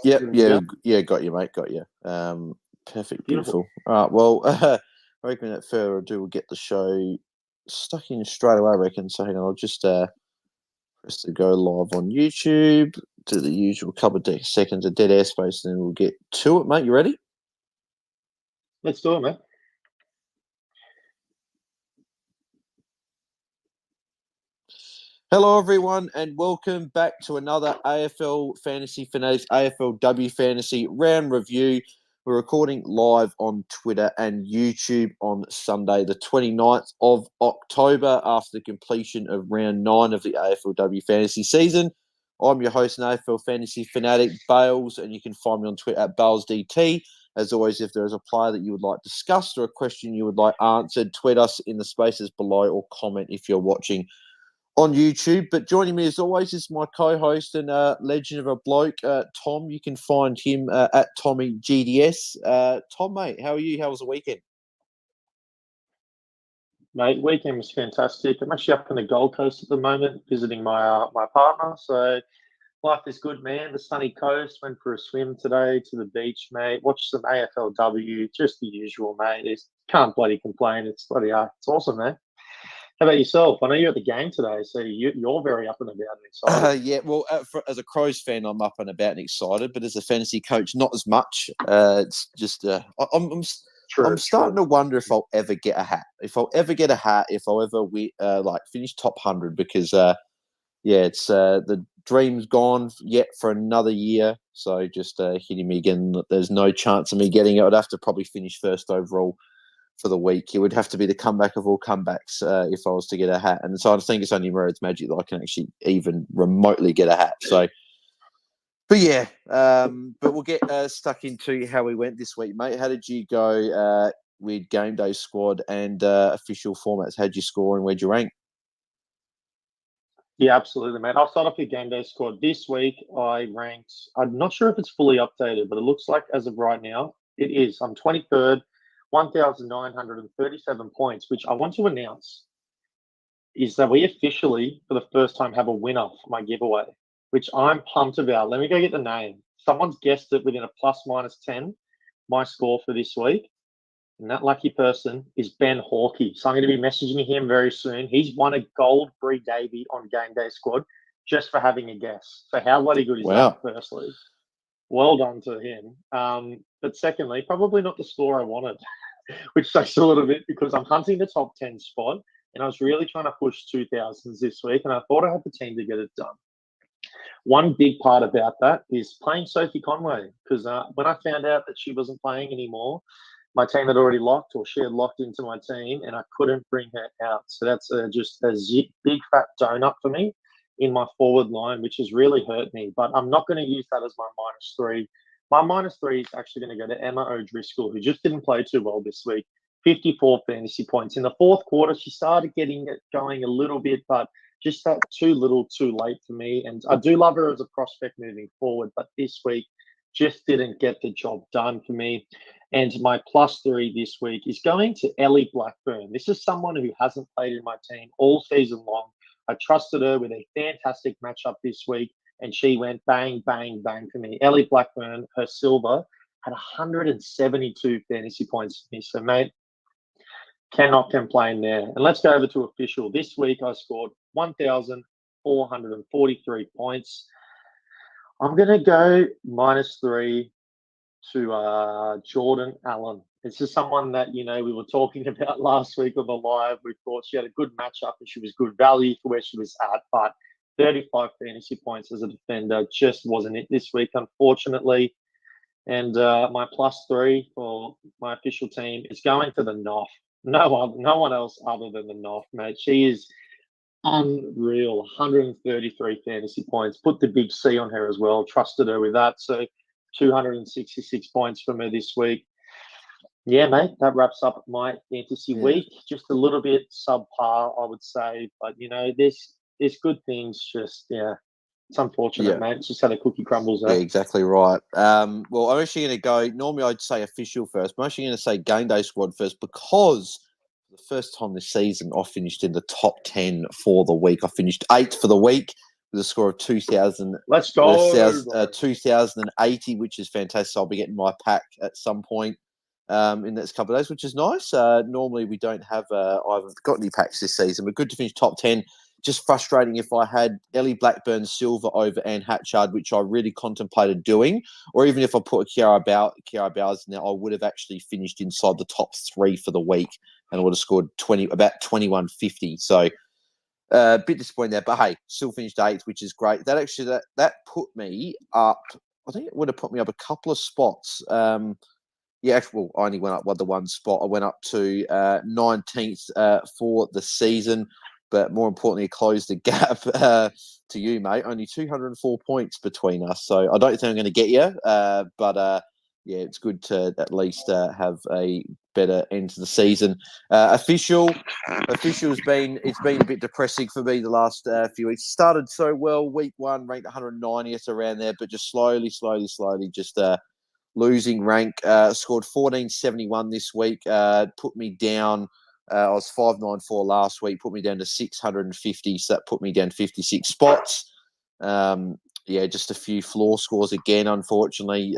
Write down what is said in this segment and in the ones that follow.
Yep, yeah, got you, mate, got you. Perfect, beautiful. All right, well, I reckon without further ado, we'll get the show stuck in straight away, I reckon. So hang on, I'll just press to go live on YouTube, do the usual couple of seconds of dead airspace, and then we'll get to it, mate. You ready? Let's do it, mate. Hello, everyone, and welcome back to another AFL Fantasy Fanatics AFLW Fantasy round review. We're recording live on Twitter and YouTube on Sunday, the 29th of October, after the completion of round 9 of the AFLW Fantasy season. I'm your host and AFL Fantasy Fanatic, Bales, and you can find me on Twitter at BalesDT. As always, if there is a player that you would like discussed or a question you would like answered, tweet us in the spaces below or comment if you're watching on YouTube. But joining me as always is my co-host and legend of a bloke, Tom. You can find him at Tommy GDS. Tom, mate, how are you? How was the weekend? Mate, weekend was fantastic. I'm actually up in the Gold Coast at the moment visiting my my partner. So life is good, man. The sunny coast. Went for a swim today to the beach, mate. Watched some AFLW, just the usual, mate. Can't bloody complain. It's awesome, man. How about yourself? I know you're at the game today, so you're very up and about and excited. Yeah, well, as a Crows fan, I'm up and about and excited, but as a fantasy coach, not as much. It's just I'm starting to wonder if I'll ever get a hat. If I'll ever finish top 100, because it's the dream's gone yet for another year. So just hitting me again. There's no chance of me getting it. I'd have to probably finish first overall for the week. It would have to be the comeback of all comebacks if I was to get a hat. And so I think it's only Merits Magic that I can actually even remotely get a hat. So, but yeah, but we'll get stuck into how we went this week, mate. How did you go with GameDay Squad and official formats? How'd you score and where'd you rank? Yeah, absolutely, mate. I'll start off with GameDay Squad. This week, I ranked, I'm not sure if it's fully updated, but it looks like as of right now, it is. I'm 23rd. 1,937 points, which I want to announce is that we officially, for the first time, have a winner for my giveaway, which I'm pumped about. Let me go get the name. Someone's guessed it within a +/-10, my score for this week. And that lucky person is Ben Hawkey. So I'm going to be messaging him very soon. He's won a gold Brie Davey on GameDay Squad just for having a guess. So how bloody good is that, firstly? Well done to him. But secondly, probably not the score I wanted, which sucks a little bit because I'm hunting the top 10 spot and I was really trying to push 2000s this week and I thought I had the team to get it done. One big part about that is playing Sophie Conway, because when I found out that she wasn't playing anymore, my team had already locked, or she had locked into my team, and I couldn't bring her out. So that's just a big fat donut for me in my forward line, which has really hurt me. But I'm not going to use that as my -3. My -3 is actually going to go to Emma O'Driscoll, who just didn't play too well this week. 54 fantasy points. In the fourth quarter, she started getting it going a little bit, but just that too little, too late for me. And I do love her as a prospect moving forward, but this week just didn't get the job done for me. And my +3 this week is going to Ellie Blackburn. This is someone who hasn't played in my team all season long. I trusted her with a fantastic matchup this week, and she went bang, bang, bang for me. Ellie Blackburn, her silver, had 172 fantasy points for me. So, mate, cannot complain there. And let's go over to official. This week, I scored 1,443 points. I'm going to go -3 to Jordan Allen. This is someone that, we were talking about last week on the live. We thought she had a good matchup and she was good value for where she was at, but 35 fantasy points as a defender just wasn't it this week, unfortunately. And my +3 for my official team is going to the Noff. No one else other than the Noff, mate. She is unreal. 133 fantasy points. Put the big C on her as well. Trusted her with that. So 266 points from her this week. Yeah, mate, that wraps up my fantasy week. Just a little bit subpar, I would say. But, there's good things. Just, it's unfortunate, mate. It's just how the cookie crumbles out. Yeah, exactly right. Well, I'm actually going to go, normally I'd say official first, but I'm actually going to say GameDay Squad first, because for the first time this season, I finished in the top 10 for the week. I finished 8th for the week, with a score of 2,000. Let's go. 2,080, which is fantastic. I'll be getting my pack at some point in the next couple of days, which is nice. Normally, we don't have. I haven't got any packs this season, but good to finish top 10. Just frustrating if I had Ellie Blackburn silver over Anne Hatchard, which I really contemplated doing, or even if I put a Kiara Bowers in there, I would have actually finished inside the top 3 for the week, and I would have scored about 2150. So a bit disappointed there, but hey, still finished 8th, which is great. That put me up. I think it would have put me up a couple of spots. I only went up the one spot. I went up to 19th for the season. But more importantly, closed the gap to you, mate. Only 204 points between us. So I don't think I'm going to get you. But it's good to at least have a better end to the season. Official's been a bit depressing for me the last few weeks. Started so well, week 1 ranked 190th around there, but just slowly, just losing rank. Scored 1471 this week. Put me down. I was 594 last week, put me down to 650, so that put me down 56 spots. Just a few floor scores again, unfortunately,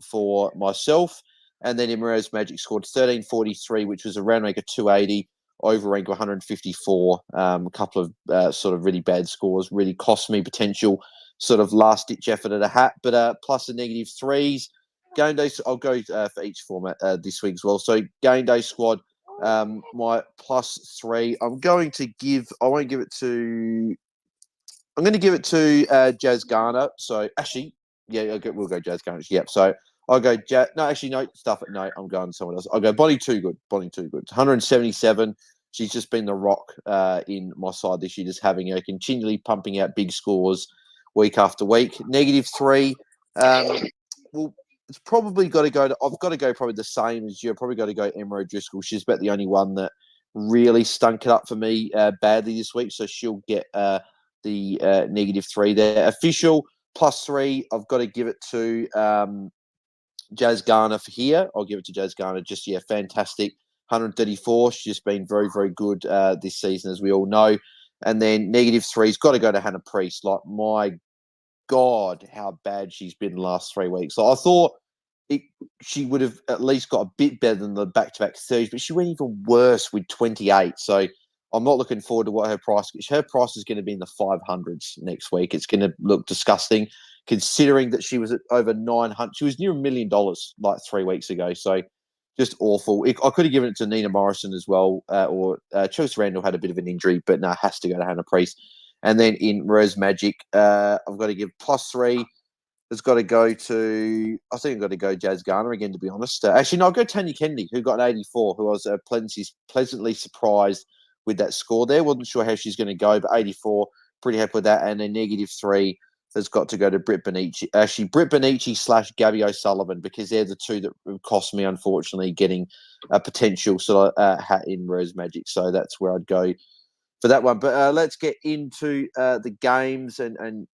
for myself. And then Immer's Magic scored 1343, which was a round rank of 280, over rank of 154. A couple of sort of really bad scores, really cost me potential sort of last-ditch effort at a hat, but plus the -3s. GameDay, I'll go for each format this week as well. So GameDay Squad, my +3. I'm going to give it to Jazz Garner. So actually, we'll go Jazz Garner. Yep. So I'll go I'm going someone else. I'll go Bonnie Too Good. 177. She's just been the rock in my side this year, just having her continually pumping out big scores week after week. -3. It's probably got to go I've got to go probably the same as you. I've probably got to go Emma O'Driscoll. She's about the only one that really stunk it up for me badly this week. So she'll get the -3 there. Official +3. I've got to give it to Jazz Garner for here. I'll give it to Jazz Garner. Just, fantastic. 134. She's just been very, very good this season, as we all know. And then -3's got to go to Hannah Priest. Like, my God, how bad she's been the last 3 weeks. So I thought she would have at least got a bit better than the back-to-back 30s, but she went even worse with 28. So I'm not looking forward to what her price is. Her price is going to be in the 500s next week. It's going to look disgusting, considering that she was at over 900. She was near $1 million like 3 weeks ago. So just awful. I could have given it to Nina Morrison as well, or Chelsea Randall had a bit of an injury, but no, has to go to Hannah Priest. And then in Rose Magic, I've got to give +3. It's got to go to, I think I've got to go Jazz Garner again, to be honest. Actually, no, I'll go Tanya Kennedy, who got an 84, who I was pleasantly surprised with that score there. Wasn't sure how she's going to go, but 84, pretty happy with that. And then -3 has got to go to Britt Benici. Actually, Britt Benici / Gabby O'Sullivan, because they're the two that cost me, unfortunately, getting a potential sort of hat in Rose Magic. So that's where I'd go for that one. But let's get into the games and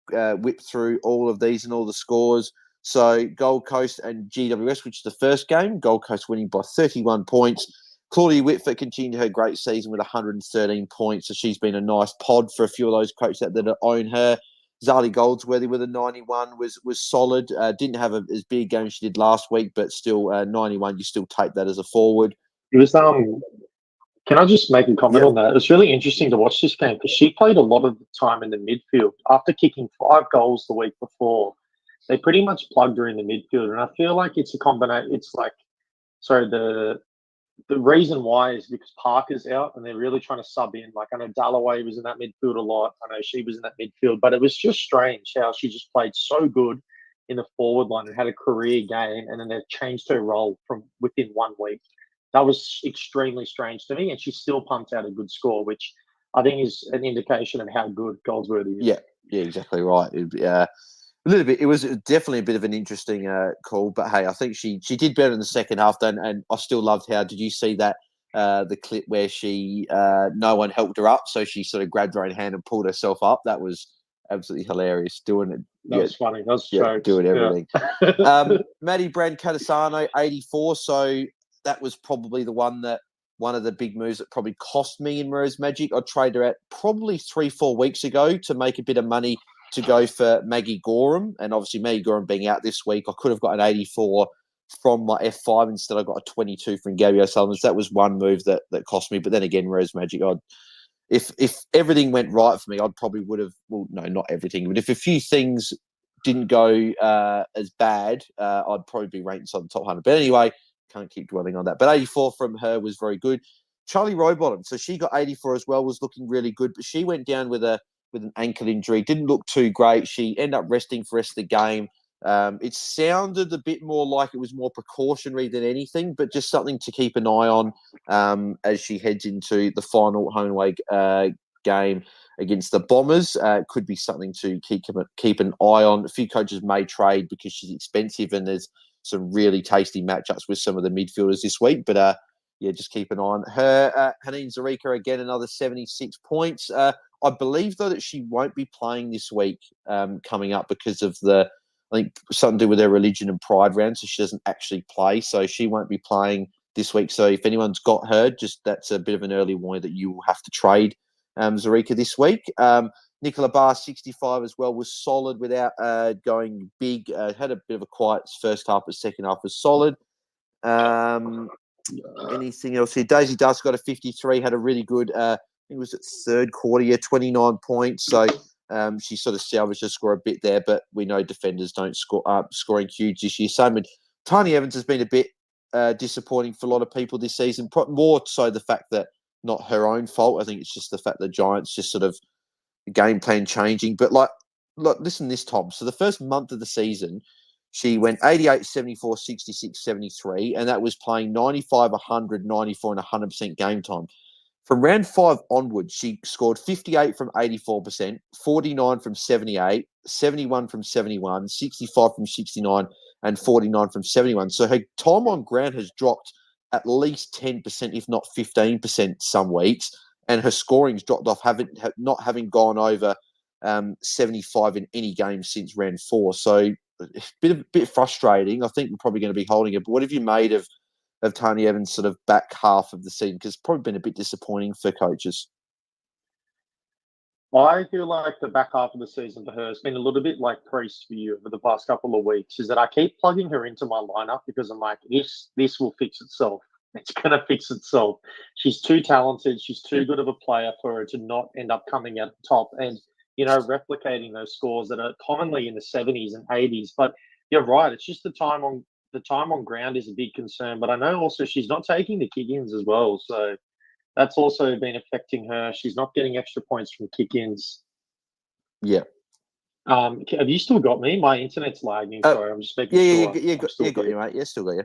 whip through all of these and all the scores. So Gold Coast and GWS, which is the first game. Gold Coast winning by 31 points. Claudia Whitford continued her great season with 113 points. So she's been a nice pod for a few of those coaches out there that own her. Zali Goldsworthy with a 91 was solid. Didn't have as big a game as she did last week, but still 91, you still take that as a forward. It was Can I just make a comment on that? It's really interesting to watch this game because she played a lot of the time in the midfield. After kicking 5 goals the week before, they pretty much plugged her in the midfield. And I feel like it's a combination. It's like, sorry, the reason why is because Parker's out and they're really trying to sub in. Like, I know Dalloway was in that midfield a lot. I know she was in that midfield. But it was just strange how she just played so good in the forward line and had a career game. And then they've changed her role from within 1 week. That was extremely strange to me, and she still pumped out a good score, which I think is an indication of how good Goldsworthy is. Yeah, exactly right. A little bit. It was definitely a bit of an interesting call, but hey, I think she did better in the second half. Then, and I still loved how. Did you see that the clip where she no one helped her up, so she sort of grabbed her own hand and pulled herself up? That was absolutely hilarious. Doing it. That was funny. That was jokes. Doing everything. Maddie Brand Catasano 84. So that was probably the one that one of the big moves that probably cost me in Rose Magic. I traded her out probably 3-4 weeks ago to make a bit of money to go for Maggie Gorham. And obviously, Maggie Gorham being out this week, I could have got an 84 from my F5. Instead, I got a 22 from Gabby O'Sullivan. So that was one move that cost me. But then again, Rose Magic, if everything went right for me, I'd probably would have, well, no, not everything, but if a few things didn't go as bad, I'd probably be ranked inside the top 100. But anyway, can't keep dwelling on that. But 84 from her was very good. Charlie Rowbottom, so she got 84 as well, was looking really good, but she went down with an ankle injury, didn't look too great. She ended up resting for the rest of the game. It sounded a bit more like it was more precautionary than anything, but just something to keep an eye on as she heads into the final home away game against the Bombers. Could be something to keep an eye on. A few coaches may trade because she's expensive, and there's some really tasty matchups with some of the midfielders this week. But yeah, just keep an eye on her. Haneen Zarika, again, another 76 points. I believe, though, that she won't be playing this week coming up because of I think something to do with her religion and pride round, so she doesn't actually play. So she won't be playing this week. So if anyone's got her, that's a bit of an early warning that you will have to trade Zarika this week. Nicola Barr, 65 as well, was solid without going big. Had a bit of a quiet first half, but second half was solid. Anything else here? Daisy Dust got a 53, had a really good, I think it was at third quarter, 29 points. So she sort of salvaged her score a bit there, but we know defenders don't scoring huge this year. Same with Tiny Evans has been a bit disappointing for a lot of people this season, more so the fact that not her own fault. I think it's just the fact the Giants just sort of the game plan changing. But listen to this, Tom. So the first month of the season, she went 88, 74, 66, 73, and that was playing 95, 100, 94, and 100% game time. From round 5 onwards, she scored 58 from 84%, 49 from 78, 71 from 71, 65 from 69, and 49 from 71. So her time on ground has dropped at least 10%, if not 15% some weeks, and her scoring's dropped off, not having gone over 75 in any game since round 4. So a bit frustrating. I think we're probably going to be holding it. But what have you made of Tony Evans' sort of back half of the season? Because it's probably been a bit disappointing for coaches. I feel like the back half of the season for her has been a little bit like Priest for you over the past couple of weeks, is that I keep plugging her into my lineup because I'm like, this will fix itself. It's going to fix itself. She's too talented. She's too good of a player for her to not end up coming out top and, replicating those scores that are commonly in the 70s and 80s. But you're right. It's just the time on ground is a big concern. But I know also she's not taking the kick-ins as well. So that's also been affecting her. She's not getting extra points from kick-ins. Yeah. Have you still got me? My internet's lagging. Sorry, I'm just making sure. Yeah, got you, mate. Yeah, still got you.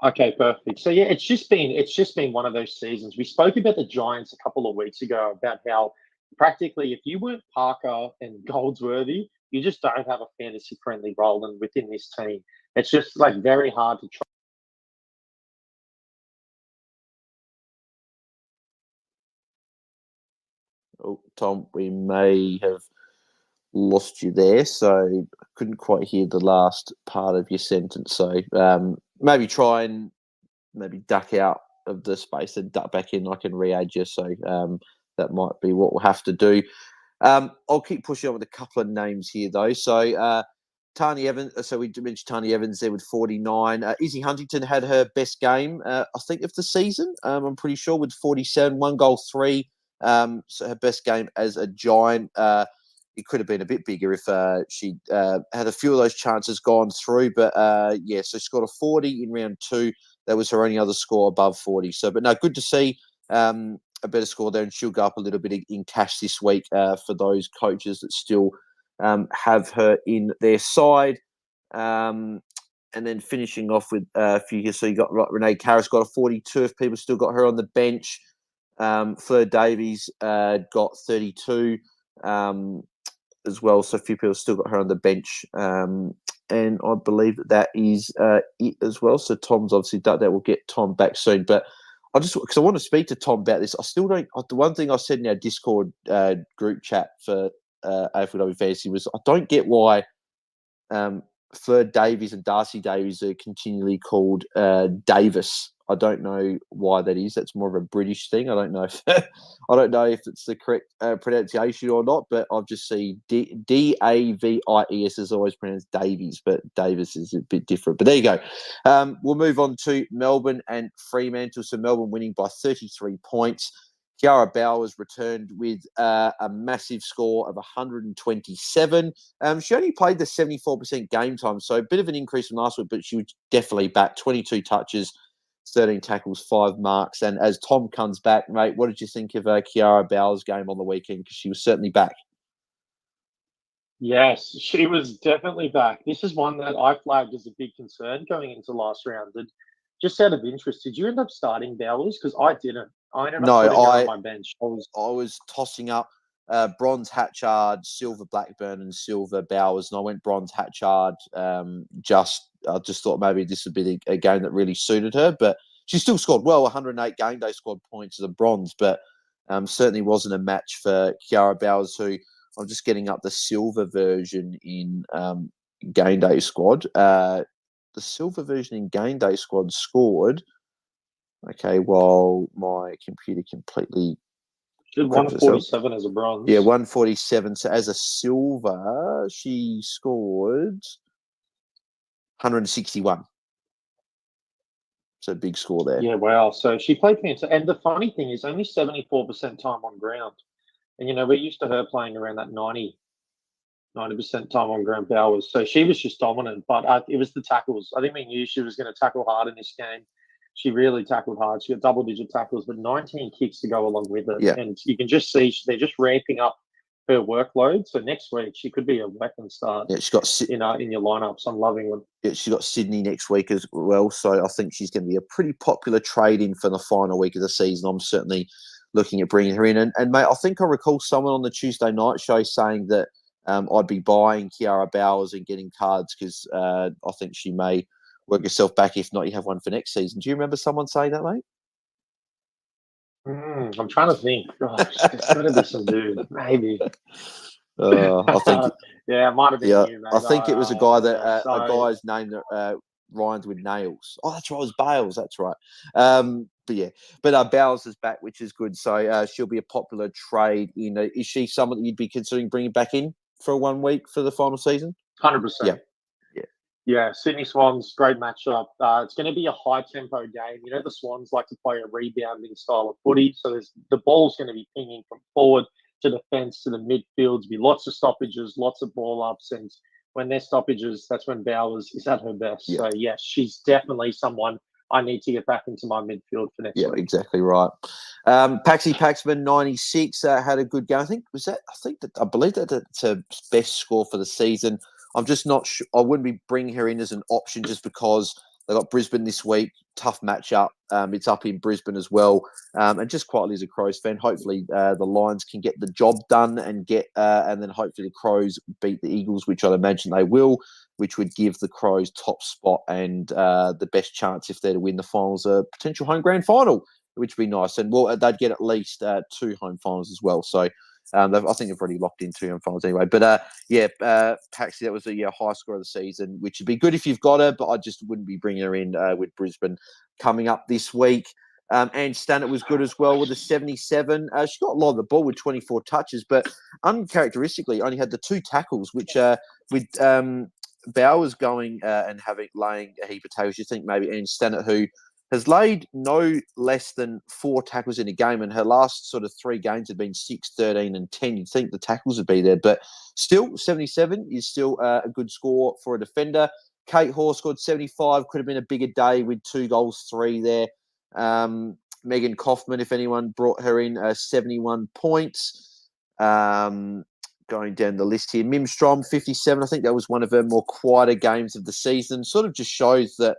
Okay, perfect. So yeah, it's just been one of those seasons. We spoke about the Giants a couple of weeks ago about how practically if you weren't Parker and Goldsworthy, you just don't have a fantasy friendly role within this team. It's just like very hard to try. Oh, Tom, we may have lost you there, so I couldn't quite hear the last part of your sentence. So maybe try and duck out of the space and duck back in. I can re-add you, so that might be what we'll have to do. I'll keep pushing on with a couple of names here, though. So Tani Evans, so we mentioned Tani Evans there with 49. Izzy Huntington had her best game, I think, of the season. I'm pretty sure, with 47, 1 goal, 3. So her best game as a Giant. It could have been a bit bigger if she had a few of those chances gone through. But yeah, so she scored a 40 in round 2. That was her only other score above 40. So, but no, good to see a better score there, and she'll go up a little bit in cash this week for those coaches that still have her in their side. And then finishing off with a few here. So you got Renee Karras got a 42 if people still got her on the bench. Fleur Davies got 32 as well. So a few people still got her on the bench. And I believe that is it as well. So Tom's obviously done that. We'll get Tom back soon. But because I want to speak to Tom about this. I still don't. The one thing I said in our Discord group chat for AFLW Fantasy was I don't get why Fleur Davies and Darcy Davies are continually called Davis. I don't know why that is. That's more of a British thing. I don't know if it's the correct pronunciation or not. But I've just seen Davies is always pronounced Davies, but Davis is a bit different. But there you go. We'll move on to Melbourne and Fremantle. So Melbourne winning by 33 points. Kiara Bowers returned with a massive score of 127. She only played the 74% game time, so a bit of an increase from last week, but she was definitely back. 22 touches, 13 tackles, 5 marks. And as Tom comes back, mate, what did you think of Kiara Bowers' game on the weekend? Because she was certainly back. Yes, she was definitely back. This is one that I flagged as a big concern going into last round. And just out of interest, did you end up starting Bowers? Because I didn't. I ended up putting her on my bench. I was tossing up bronze Hatchard, silver Blackburn, and silver Bowers, and I went bronze Hatchard. I just thought maybe this would be a game that really suited her, but she still scored well, 108 GameDay Squad points as a bronze, but certainly wasn't a match for Kiara Bowers, who I'm just getting up the silver version in GameDay Squad. The silver version in GameDay Squad scored. Okay, while my computer completely... 147 as a bronze. Yeah, 147. So as a silver, she scored 161. So a big score there. Yeah, wow. So she played fantastic. And the funny thing is only 74% time on ground. And, we're used to her playing around that 90% time on ground Bowers. So she was just dominant. But it was the tackles. I think we knew she was going to tackle hard in this game. She really tackled hard. She got double-digit tackles, but 19 kicks to go along with it. Yeah. And you can just see they're just ramping up her workload. So next week she could be a weapon start. Yeah, she got in your lineups. I'm loving it. Yeah, she got Sydney next week as well. So I think she's going to be a pretty popular trade-in for the final week of the season. I'm certainly looking at bringing her in. And mate, I think I recall someone on the Tuesday night show saying that I'd be buying Kiara Bowers and getting cards because I think she may work herself back. If not, you have one for next season. Do you remember someone saying that, mate? I'm trying to think. Gosh, there's got to be some dude, maybe. I think, yeah, it might have been you, mate. I think it was a guy that a guy's name that rhymed with nails. Oh, that's right, it was Bales. That's right. But Bales is back, which is good. So she'll be a popular trade. Is she someone that you'd be considering bringing back in for 1 week for the final season? 100%. Yeah. Yeah, Sydney Swans, great matchup. It's going to be a high-tempo game. The Swans like to play a rebounding style of footy, so the ball's going to be pinging from forward to defence to the midfield. There'll be lots of stoppages, lots of ball ups, and when there's stoppages, that's when Bowers is at her best. Yeah. So, yes, she's definitely someone I need to get back into my midfield for next week. Yeah, exactly right. Paxi Paxman, 96, had a good game. I believe that's her best score for the season. I'm just not sure. I wouldn't be bringing her in as an option just because they got Brisbane this week. Tough matchup. It's up in Brisbane as well. And just quietly as a Crows fan, hopefully the Lions can get the job done and then hopefully the Crows beat the Eagles, which I'd imagine they will, which would give the Crows top spot and the best chance if they're to win the finals, a potential home grand final, which would be nice. And they'd get at least 2 home finals as well. So I think they've already locked in 2 home finals anyway. But Paxi, that was a high score of the season, which would be good if you've got her, but I just wouldn't be bringing her in with Brisbane coming up this week. And Stannard was good as well with a 77. She got a lot of the ball with 24 touches, but uncharacteristically only had the 2 tackles, which with Bowers going and laying a heap of tackles, you think maybe Anne Stannard, who has laid no less than 4 tackles in a game, and her last sort of 3 games have been 6, 13, and 10. You'd think the tackles would be there, but still, 77 is still a good score for a defender. Kate Hoare scored 75. Could have been a bigger day with 2 goals, 3 there. Megan Kaufman, if anyone brought her in, 71 points. Going down the list here, Mim Strom, 57. I think that was one of her more quieter games of the season. Sort of just shows that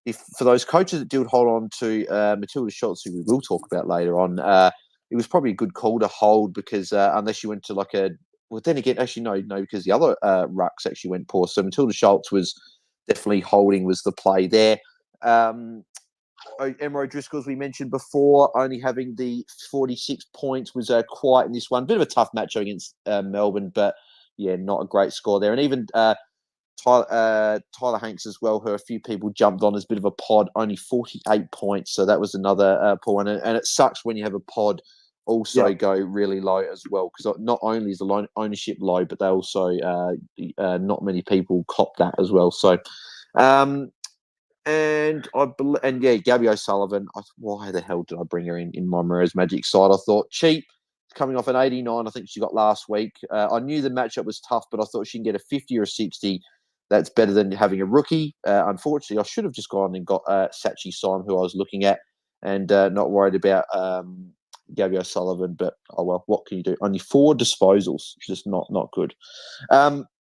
if for those coaches that did hold on to Matilda Schultz, who we will talk about later on, it was probably a good call to hold because unless you went to then again, actually no, because the other rucks actually went poor. So Matilda Schultz was definitely holding was the play there. Emma O'Driscoll, as we mentioned before, only having the 46 points, was quiet in this one. Bit of a tough match against Melbourne, but yeah, not a great score there. And even Tyler Hanks as well, who a few people jumped on as a bit of a pod, only 48 points. So that was another poor one. And it sucks when you have a pod also go really low as well, because not only is the ownership low, but they also not many people cop that as well. So, Gabby O'Sullivan. Why the hell did I bring her in my Mirrors Magic side? I thought cheap, coming off an 89. I think she got last week. I knew the matchup was tough, but I thought she can get a 50 or a 60. That's better than having a rookie. Unfortunately, I should have just gone and got Sachi Simon, who I was looking at, and not worried about Gabby O'Sullivan. But, oh well, what can you do? Only 4 disposals. Just not good.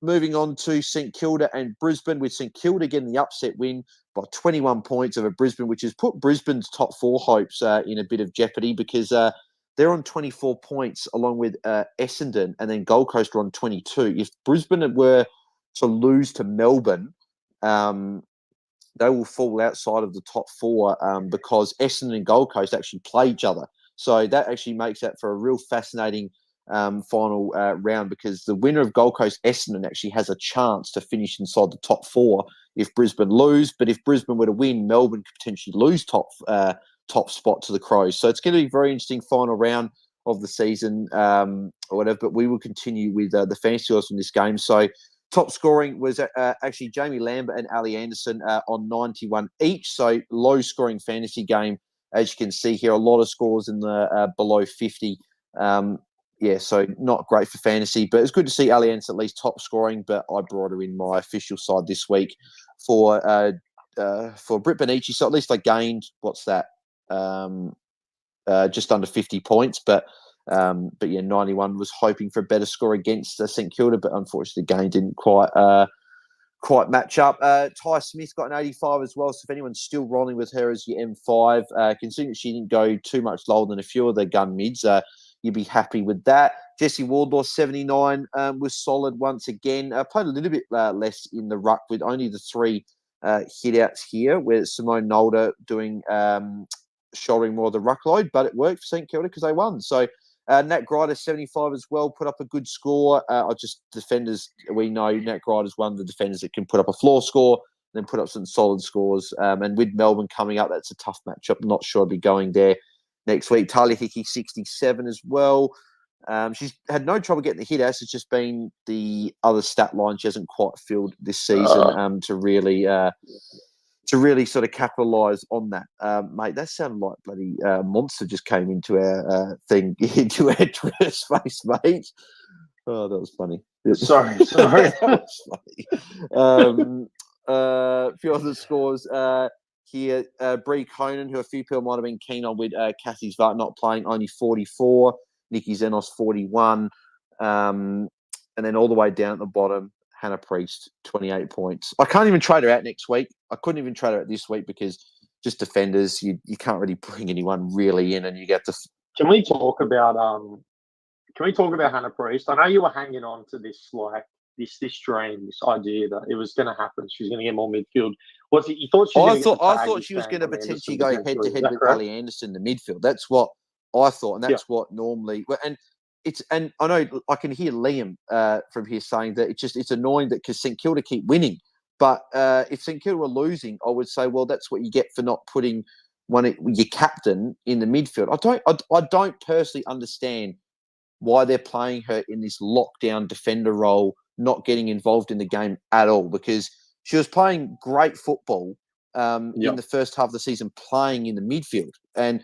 Moving on to St Kilda and Brisbane, with St Kilda getting the upset win by 21 points over Brisbane, which has put Brisbane's top 4 hopes in a bit of jeopardy, because they're on 24 points along with Essendon, and then Gold Coast are on 22. If Brisbane were to lose to Melbourne, they will fall outside of the top 4 because Essendon and Gold Coast actually play each other. So that actually makes that for a real fascinating final round, because the winner of Gold Coast Essendon actually has a chance to finish inside the top 4 if Brisbane lose. But if Brisbane were to win, Melbourne could potentially lose top spot to the Crows. So it's going to be a very interesting final round of the season or whatever. But we will continue with the fantasy scores from this game. So top scoring was actually Jamie Lambert and Ali Anderson on 91 each. So low scoring fantasy game, as you can see here. A lot of scores in the below 50. So not great for fantasy, but it's good to see Ali Anderson at least top scoring. But I brought her in my official side this week for Britt Benici. So at least I gained, what's that? Just under 50 points, but 91 was hoping for a better score against St Kilda, but unfortunately the game didn't quite match up. Ty Smith got an 85 as well, so if anyone's still rolling with her as your M5, considering that she didn't go too much lower than a few of the gun mids, you'd be happy with that. Jesse Wardlaw, 79, was solid once again. Played a little bit less in the ruck, with only the 3 hit-outs here, with Simone Nolder doing shouldering more of the ruck load, but it worked for St Kilda because they won. So Nat Grider, 75 as well, put up a good score. Defenders, we know Nat Grider's one of the defenders that can put up a floor score, then put up some solid scores. And with Melbourne coming up, that's a tough matchup. Not sure I'll be going there next week. Talia Hickey, 67 as well. She's had no trouble getting the hit outs. It's just been the other stat line she hasn't quite filled this season to really sort of capitalise on that. Mate, that sounded like bloody monster just came into our thing, into our Twitter space, mate. Oh, that was funny. Sorry. That was funny. A few other scores here. Bree Conan, who a few people might have been keen on, with Kathy Zvart not playing, only 44. Nikki Zenos, 41. And then all the way down at the bottom, Hannah Priest, 28 points. I can't even trade her out next week. I couldn't even trade her out this week because just defenders, you can't really bring anyone really in, and you get to. Can we talk about Hannah Priest? I know you were hanging on to this this dream, this idea that it was going to happen. She was going to get more midfield. Was it? You thought she was I thought she was going to potentially go head to head with Ali Anderson in the midfield. That's what I thought, and that's what normally. And I know I can hear Liam from here saying that it's annoying that because St Kilda keep winning, but if St Kilda were losing, I would say, well, that's what you get for not putting your captain in the midfield. I don't personally understand why they're playing her in this lockdown defender role, not getting involved in the game at all, because she was playing great football in the first half of the season, playing in the midfield, and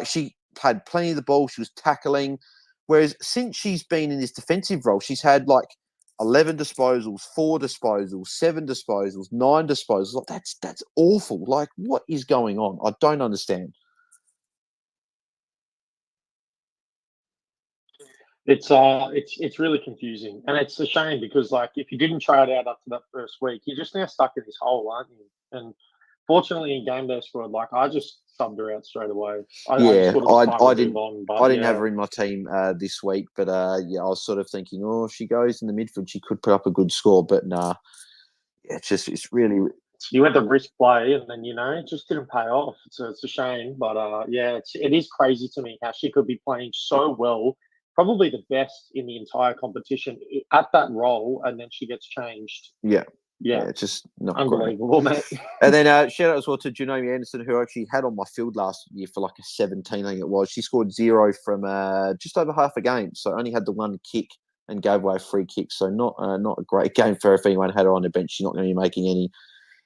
she had plenty of the ball. She was tackling. Whereas since she's been in this defensive role, she's had 11 disposals, 4 disposals, 7 disposals, 9 disposals. That's awful. What is going on? I don't understand. It's really confusing, and it's a shame because if you didn't try it out after that first week, you're just now stuck in this hole, aren't you? And fortunately, in GameDay Squad, I just subbed her out straight away. I didn't have her in my team this week, but I was sort of thinking, if she goes in the midfield, she could put up a good score, but nah. Yeah, it's really. You went the risk play, and then it just didn't pay off. It's a shame, but it is crazy to me how she could be playing so well, probably the best in the entire competition at that role, and then she gets changed. Yeah. Yeah, it's just not great. unbelievable, mate. And then shout out as well to Janome Anderson, who I actually had on my field last year for like a 17, I think it was. She scored 0 from just over half a game, so only had the one kick and gave away a free kick. So not a great game for her. If anyone had her on the bench, she's not going to be making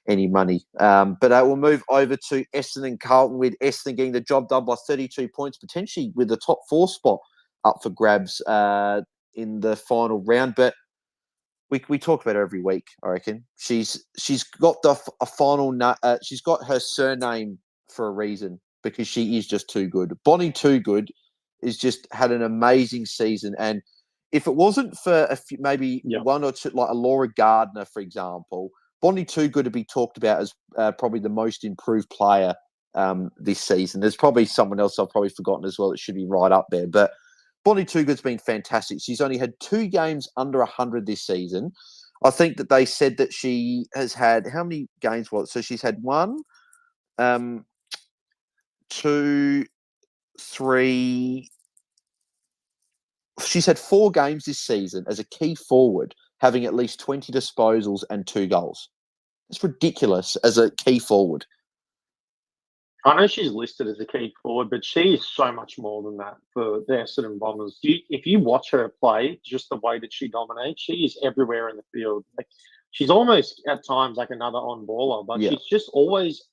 any money. But we'll move over to Essendon and Carlton, with Essendon getting the job done by 32 points, potentially with the top 4 spot up for grabs in the final round. But we talk about her every week, I reckon. She's got a final. She's got her surname for a reason, because she is just too good. Bonnie Too Good is just had an amazing season, and if it wasn't for maybe one or two, like a Laura Gardner, for example, Bonnie Too Good to be talked about as probably the most improved player this season. There's probably someone else I've probably forgotten as well that should be right up there, but Bonnie Too Good's been fantastic. She's only had 2 games under 100 this season. I think that they said that she has had, how many games was it? So she's had 1, 2, 3. She's had 4 games this season as a key forward, having at least 20 disposals and 2 goals. It's ridiculous as a key forward. I know she's listed as a key forward, but she is so much more than that for the Essendon Bombers. If you watch her play, just the way that she dominates, she is everywhere in the field. Like, she's almost at times like another on-baller, but she's just always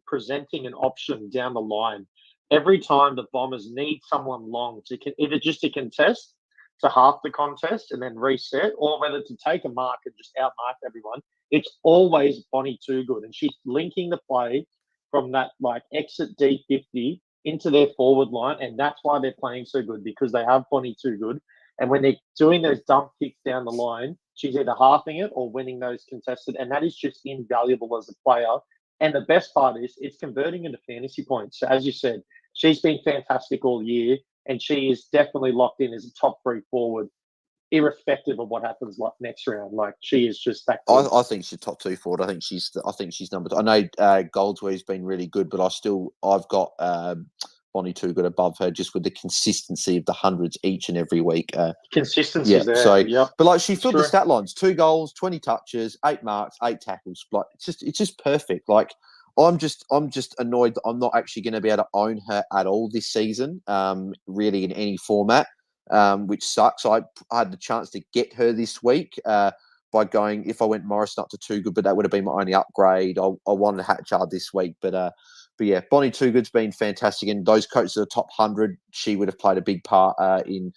presenting an option down the line. Every time the Bombers need someone long to either just to contest to half the contest and then reset, or whether to take a mark and just outmark everyone, it's always Bonnie Too Good, and she's linking the play from that like exit D50 into their forward line, and that's why they're playing so good, because they have Bonnie Too Good. And when they're doing those dump kicks down the line, she's either halving it or winning those contested, and that is just invaluable as a player. And the best part is it's converting into fantasy points. So as you said, she's been fantastic all year, and she is definitely locked in as a top 3 forward, irrespective of what happens like next round. Like, she is just that good. I think she's top 2 forward. I think she's number 2. I know Goldsworth's been really good, but I've got Bonnie Too Good above her, just with the consistency of the hundreds each and every week. Consistency there. So, but like, she filled the stat lines: 2 goals, 20 touches, 8 marks, 8 tackles. Like, it's just perfect. Like, I'm just annoyed that I'm not actually going to be able to own her at all this season, really in any format, which sucks. I had the chance to get her this week by going, if I went Morrison up to Too Good, but that would have been my only upgrade. I wanted Hatchard this week, but yeah, Bonnie Too Good's been fantastic, and those coaches are the top 100. She would have played a big part in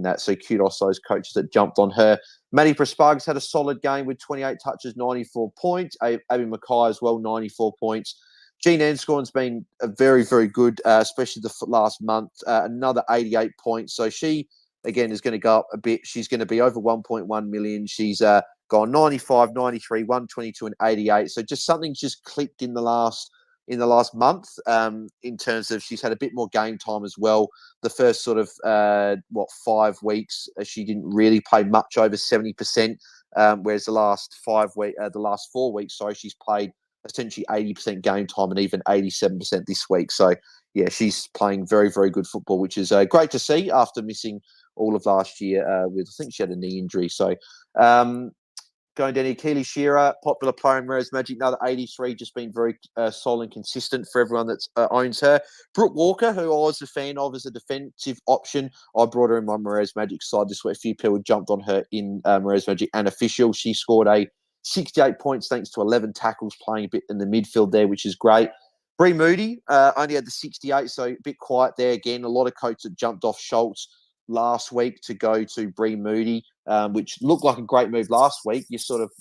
that. So kudos to those coaches that jumped on her. Manny Prasparg's had a solid game with 28 touches, 94 points. Abby Mackay as well, 94 points. Sheeran Scored's been very, very good, especially the last month. Another 88 points. So she, again, is going to go up a bit. She's going to be over 1.1 million. She's gone 95, 93, 122, and 88. So just something's just clicked in the last month, in terms of she's had a bit more game time as well. The first sort of 5 weeks, she didn't really play much over 70%, whereas the last 4 weeks, she's played essentially 80% game time and even 87% this week. So yeah, she's playing very, very good football, which is great to see after missing all of last year with, I think she had a knee injury. So going down here, Keely Shearer, popular player in Mares Magic, another 83, just been very solid and consistent for everyone that owns her. Brooke Walker, who I was a fan of as a defensive option, I brought her in my Mares Magic side this week. A few people jumped on her in Mares Magic and official. She scored a 68 points thanks to 11 tackles, playing a bit in the midfield there, which is great. Bree Moody only had the 68, so a bit quiet there. Again, a lot of coaches that jumped off Schultz last week to go to Bree Moody, which looked like a great move last week. You sort of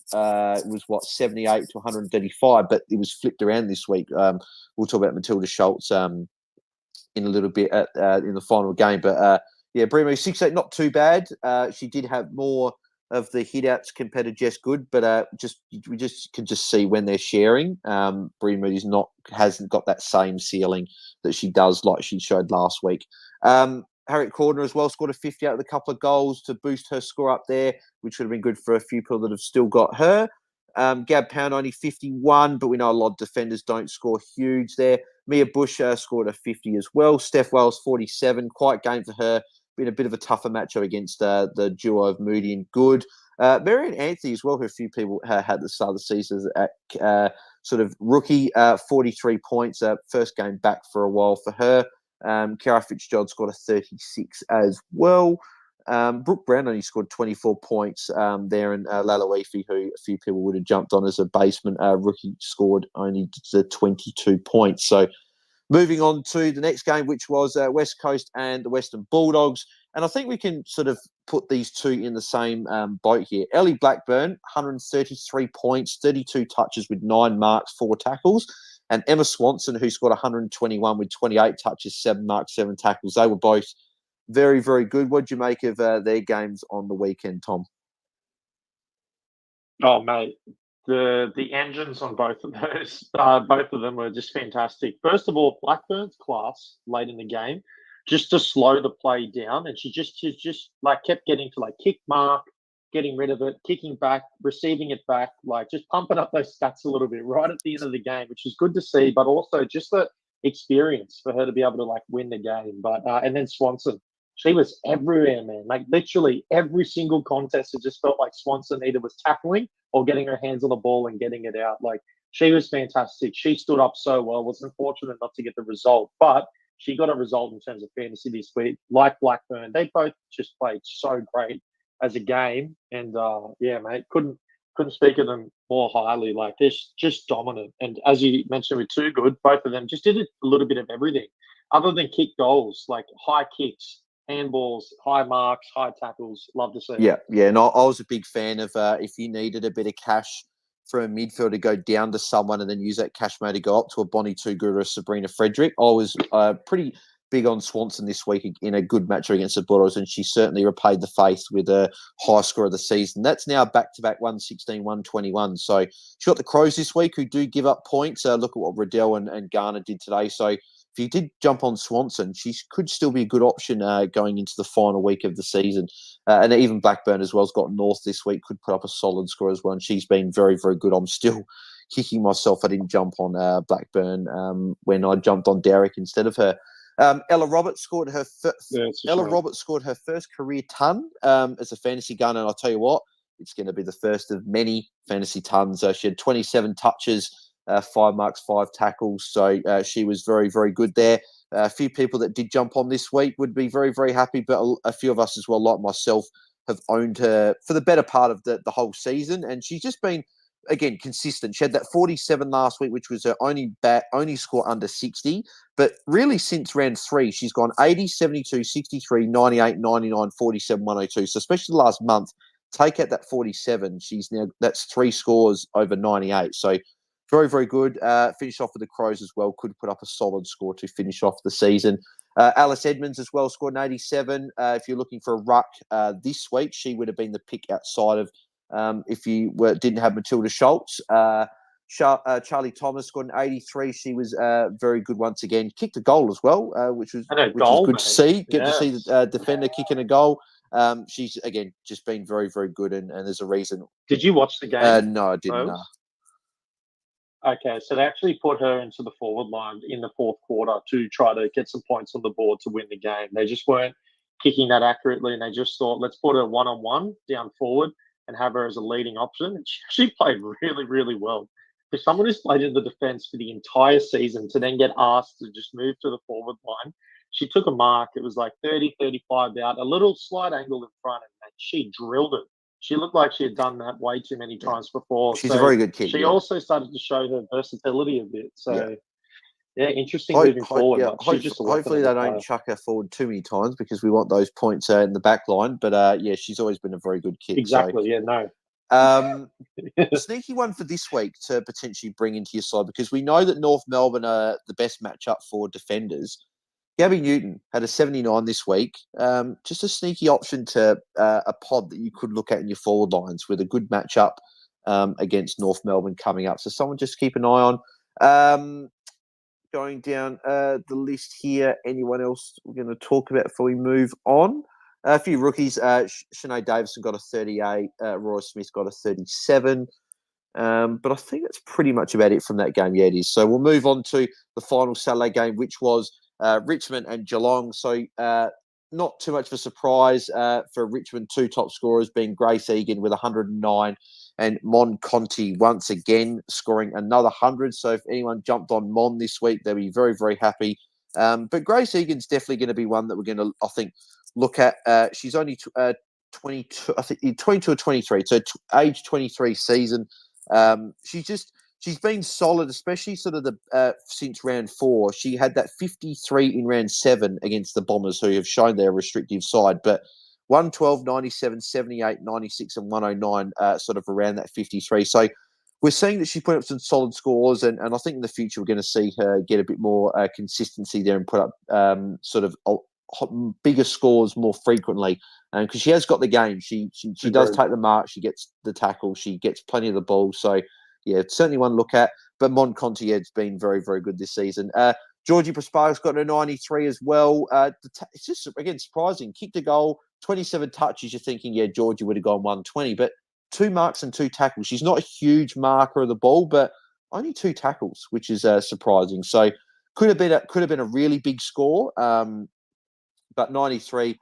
was 78 to 135, but it was flipped around this week. We'll talk about Matilda Schultz in a little bit in the final game, but yeah, Bree Moody 68, not too bad. She did have more of the hit outs compared to Jess Good, but we can see when they're sharing. Bree Moody's hasn't got that same ceiling that she does, like she showed last week. Harriet Cordner as well scored a 50 out with a couple of goals to boost her score up there, which would have been good for a few people that have still got her. Gab Pound only 51, but we know a lot of defenders don't score huge there. Mia Bush scored a 50 as well. Steph Wells 47, quiet game for her. Been a bit of a tougher matchup against the duo of Moody and Good. Marianne Anthony as well, who a few people had at the start of the season at sort of rookie, 43 points, first game back for a while for her. Cara Fitzgerald scored a 36 as well. Brooke Brown only scored 24 points there, and Lalaifi, who a few people would have jumped on as a basement rookie, scored only the 22 points. So moving on to the next game, which was West Coast and the Western Bulldogs. And I think we can sort of put these two in the same boat here. Ellie Blackburn, 133 points, 32 touches with 9 marks, 4 tackles. And Emma Swanson, who scored 121 with 28 touches, 7 marks, 7 tackles. They were both very, very good. What do you make of their games on the weekend, Tom? Oh, mate, the engines on both of those, both of them were just fantastic. First of all, Blackburn's class late in the game, just to slow the play down, and she just like kept getting to like kick mark, getting rid of it, kicking back, receiving it back, like just pumping up those stats a little bit right at the end of the game, which was good to see, but also just the experience for her to be able to like win the game. But and then Swanson, she was everywhere, man. Like literally every single contest, it just felt like Swanson either was tackling or getting her hands on the ball and getting it out. Like she was fantastic. She stood up so well. Was unfortunate not to get the result, but she got a result in terms of fantasy this week. Like Blackburn, they both just played so great as a game, and yeah, mate, couldn't speak of them more highly. Like they're just dominant, and as you mentioned with Too Good, both of them just did a little bit of everything, other than kick goals, like high kicks, handballs, high marks, high tackles. Love to see. Yeah, and I was a big fan of if you needed a bit of cash for a midfield to go down to someone and then use that cash money to go up to a Bonnie Too Good or a Sabrina Frederick. I was pretty big on Swanson this week in a good match against the Bulldogs, and she certainly repaid the faith with a high score of the season. That's now back-to-back 116, 121. So she got the Crows this week, who do give up points. Look at what Riddell and Garner did today. So if you did jump on Swanson, she could still be a good option going into the final week of the season. And even Blackburn as well has got North this week, could put up a solid score as well. And she's been very, very good. I'm still kicking myself I didn't jump on Blackburn when I jumped on Derek instead of her. Ella Roberts scored her first career ton as a fantasy gunner, and I'll tell you what, it's going to be the first of many fantasy tons. She had 27 touches, 5 marks, 5 tackles, so she was very, very good there. A few people that did jump on this week would be very, very happy, but a few of us as well, like myself, have owned her for the better part of the whole season, and she's just been, again, consistent. She had that 47 last week, which was her only score under 60. But really, since round 3, she's gone 80, 72, 63, 98, 99, 47, 102. So especially the last month, take out that 47. That's 3 scores over 98. So very, very good. Finish off with the Crows as well. Could put up a solid score to finish off the season. Alice Edmonds as well scored an 87. If you're looking for a ruck this week, she would have been the pick outside of if you didn't have Matilda Schultz. Charlie Thomas scored an 83. She was very good once again. Kicked a goal as well, which was good to see. Get to see the defender kicking a goal. She's, again, just been very, very good, and there's a reason. Did you watch the game? No, I didn't. No. Okay, so they actually put her into the forward line in the fourth quarter to try to get some points on the board to win the game. They just weren't kicking that accurately, and they just thought, let's put her one-on-one down forward and have her as a leading option. And she played really, really well. For someone who's played in the defence for the entire season to then get asked to just move to the forward line, she took a mark. It was like 30, 35 out, a little slight angle in front, and she drilled it. She looked like she had done that way too many times before. She's a very good kid. She also started to show her versatility a bit. So, yeah, interesting moving forward. Hopefully they don't chuck her forward too many times, because we want those points in the back line. But, yeah, she's always been a very good kid. Exactly, no. Sneaky one for this week to potentially bring into your side, because we know that North Melbourne are the best matchup for defenders. Gabby Newton had a 79 this week. Just a sneaky option to a pod that you could look at in your forward lines with a good matchup against North Melbourne coming up. So someone just keep an eye on. Going down the list here, anyone else we're going to talk about before we move on? A few rookies. Sinead Davison got a 38. Roy Smith got a 37. But I think that's pretty much about it from that game. Yeah, it is. So we'll move on to the final Saturday game, which was Richmond and Geelong. So the not too much of a surprise for Richmond Two Top Scorers being Grace Egan with 109 and Mon Conti once again scoring another 100. So if anyone jumped on Mon this week, they'll be very, very happy. But Grace Egan's definitely going to be one that we're going to, I think, look at. She's only 22, I think 22 or 23, so age 23 season. She's been solid, especially sort of the since round 4. She had that 53 in round 7 against the Bombers, who have shown their restrictive side. But 112, 97, 78, 96, and 109, sort of around that 53. So we're seeing that she's put up some solid scores, and I think in the future we're going to see her get a bit more consistency there and put up sort of bigger scores more frequently. Because she has got the game. She does take the mark. She gets the tackle. She gets plenty of the ball. So, yeah, it's certainly one to look at. But Mon Conti has been very, very good this season. Georgie Prospar's got a 93 as well. It's just, again, surprising. Kicked a goal, 27 touches. You're thinking, yeah, Georgie would have gone 120. But 2 marks and 2 tackles. She's not a huge marker of the ball, but only 2 tackles, which is surprising. So could have been a really big score. But 93,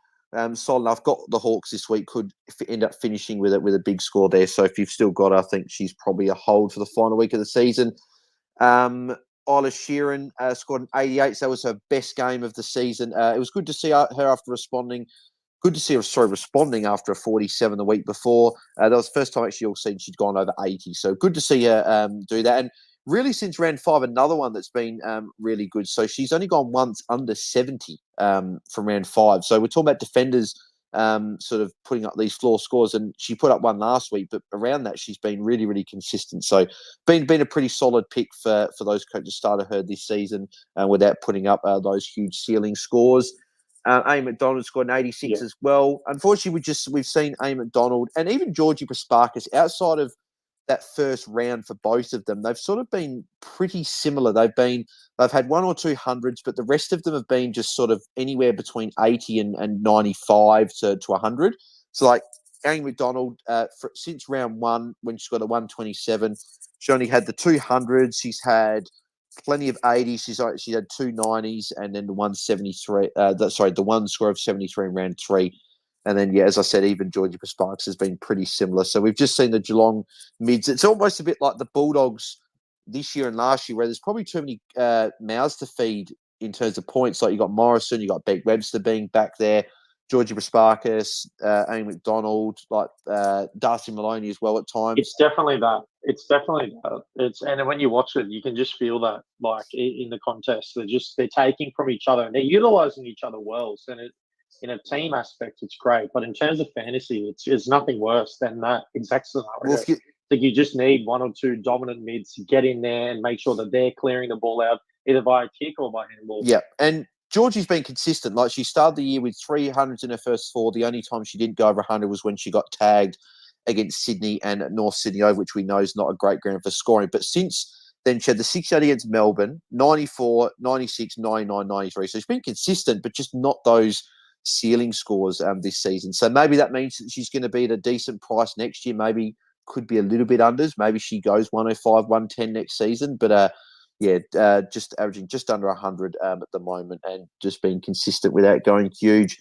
solid enough. Got the Hawks this week. Could end up finishing with a big score there. So if you've still got her, I think she's probably a hold for the final week of the season. Isla Sheeran scored an 88. So that was her best game of the season. It was good to see her after responding. Good to see her, responding after a 47 the week before. That was the first time actually all seen she'd gone over 80. So good to see her do that. And really, since round 5, another one that's been really good. So she's only gone once under 70 from round 5. So we're talking about defenders sort of putting up these floor scores, and she put up one last week. But around that, she's been really, really consistent. So been a pretty solid pick for those coaches started her this season without putting up those huge ceiling scores. Amy McDonald scored an 86 as well. Unfortunately, we've seen Amy McDonald and even Georgie Prasparkas outside of that first round for both of them. They've sort of been pretty similar. They've had 1 or 2 hundreds, but the rest of them have been just sort of anywhere between 80 and 95 to 100. So like Amy McDonald, since round 1, when she got a 127, she only had the 200s. She's had plenty of 80s. She had 2 90s and then the 173. The one score of 73 in round 3. And then, yeah, as I said, even Georgie Sparks has been pretty similar. So we've just seen the Geelong mids. It's almost a bit like the Bulldogs this year and last year, where there's probably too many mouths to feed in terms of points. Like you got Morrison, you got Beck Webster being back there, Georgie Prasparkas, Amy McDonald, like Darcy Maloney as well at times. It's definitely that. And when you watch it, you can just feel that, like in the contest, they're taking from each other and they're utilizing each other well. So in a team aspect, it's great. But in terms of fantasy, it's nothing worse than that exact scenario. Well, you just need 1 or 2 dominant mids to get in there and make sure that they're clearing the ball out either by a kick or by handball. Yeah, and Georgie's been consistent. Like she started the year with 300s in her first 4. The only time she didn't go over 100 was when she got tagged against Sydney and North Sydney, which we know is not a great ground for scoring. But since then, she had the 68 against Melbourne, 94, 96, 99, 93. So she's been consistent, but just not those ceiling scores this season. So maybe that means that she's going to be at a decent price next year. Maybe could be a little bit unders. Maybe she goes 105, 110 next season. But just averaging just under 100 at the moment and just being consistent without going huge.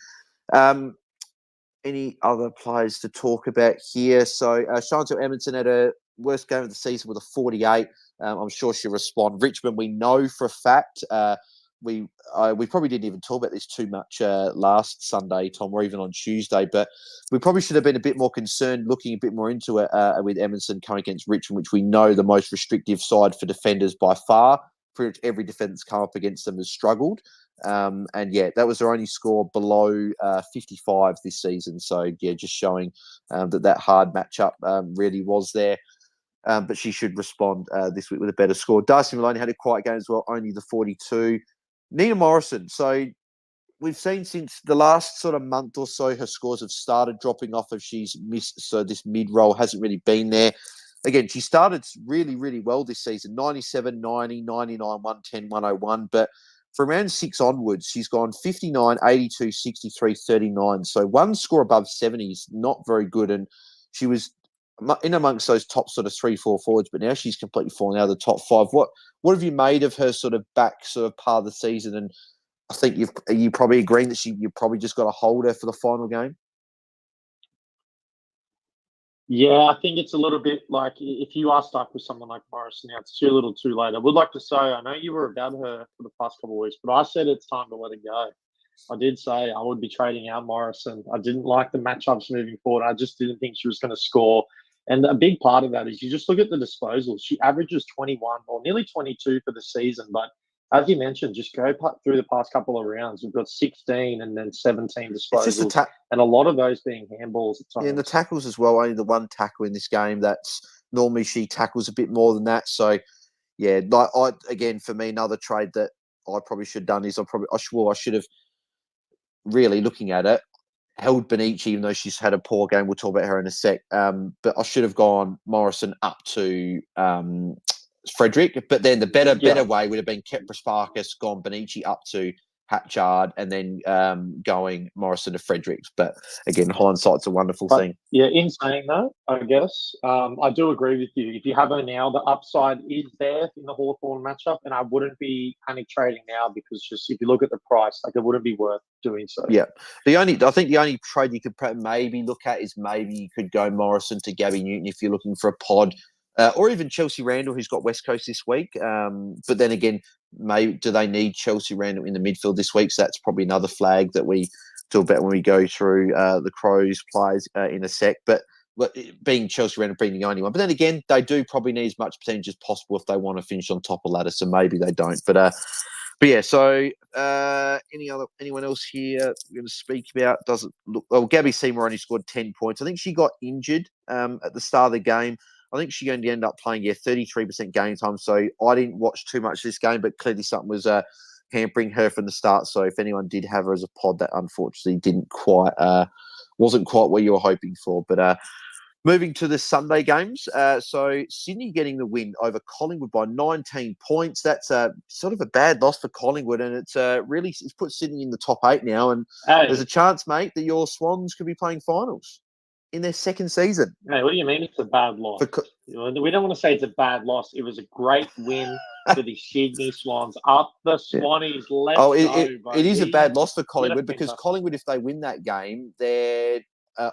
Any other players to talk about here? So Chantal Edmondson had a worst game of the season with a 48. I'm sure she'll respond. Richmond, we know for a fact. We probably didn't even talk about this too much last Sunday, Tom, or even on Tuesday, but we probably should have been a bit more concerned, looking a bit more into it with Edmondson coming against Richmond, which we know the most restrictive side for defenders by far. Pretty much every defender that's come up against them has struggled. And yeah, that was their only score below 55 this season. So yeah, just showing that hard matchup really was there. But she should respond this week with a better score. Darcy Maloney had a quiet game as well, only the 42. Nina Morrison. So we've seen since the last sort of month or so, her scores have started dropping off as she's missed. So this mid-roll hasn't really been there. Again, she started really, really well this season, 97, 90, 99, 110, 101. But from round 6 onwards, she's gone 59, 82, 63, 39. So one score above 70 is not very good. And she was in amongst those top sort of 3-4 forwards, but now she's completely fallen out of the top 5. What have you made of her sort of back sort of part of the season? And I think you probably agreeing that you probably just got to hold her for the final game. Yeah, I think it's a little bit like if you are stuck with someone like Morrison now, it's too little too late. I would like to say, I know you were about her for the past couple of weeks, but I said it's time to let it go. I did say I would be trading out Morrison. I didn't like the matchups moving forward. I just didn't think she was going to score. And a big part of that is you just look at the disposals. She averages 21 or nearly 22 for the season, but as you mentioned, just go through the past couple of rounds. We've got 16 and then 17 disposals, and a lot of those being handballs at times. Yeah, and the tackles as well. Only the one tackle in this game. That's normally she tackles a bit more than that. So, yeah, again, for me, another trade that I probably should have done is I should have really looking at it, held Benici, even though she's had a poor game. We'll talk about her in a sec. But I should have gone Morrison up to Frederick. But then the better way would have been kept Sparkus, gone Benici up to Hatchard, and then going Morrison to Fredericks. But again, hindsight's a wonderful thing. Yeah, in saying that, I guess, I do agree with you. If you have her now, the upside is there in the Hawthorn matchup, and I wouldn't be panic trading now because just if you look at the price, like it wouldn't be worth doing so. Yeah. I think the only trade you could maybe look at is maybe you could go Morrison to Gabby Newton if you're looking for a pod. Or even Chelsea Randall, who's got West Coast this week. But then again, maybe do they need Chelsea Randall in the midfield this week? So that's probably another flag that we talk about when we go through the Crows players in a sec. But being Chelsea Randall being the only one. But then again, they do probably need as much percentage as possible if they want to finish on top of ladder. So maybe they don't. But yeah, so anyone else here we're going to speak about? Doesn't look well. Gabby Seymour only scored 10 points. I think she got injured at the start of the game. I think she's going to end up playing 33% game time. So I didn't watch too much of this game, but clearly something was hampering her from the start. So if anyone did have her as a pod, that unfortunately wasn't quite what you were hoping for. But moving to the Sunday games, so Sydney getting the win over Collingwood by 19 points. That's sort of a bad loss for Collingwood, and it's put Sydney in the top 8 now. And there's a chance, mate, that your Swans could be playing finals in their second season. Hey, what do you mean it's a bad loss? We don't want to say it's a bad loss. It was a great win for the Sydney Swans. Up the Swannies. It is a bad loss for Collingwood because Collingwood, if they win that game, they're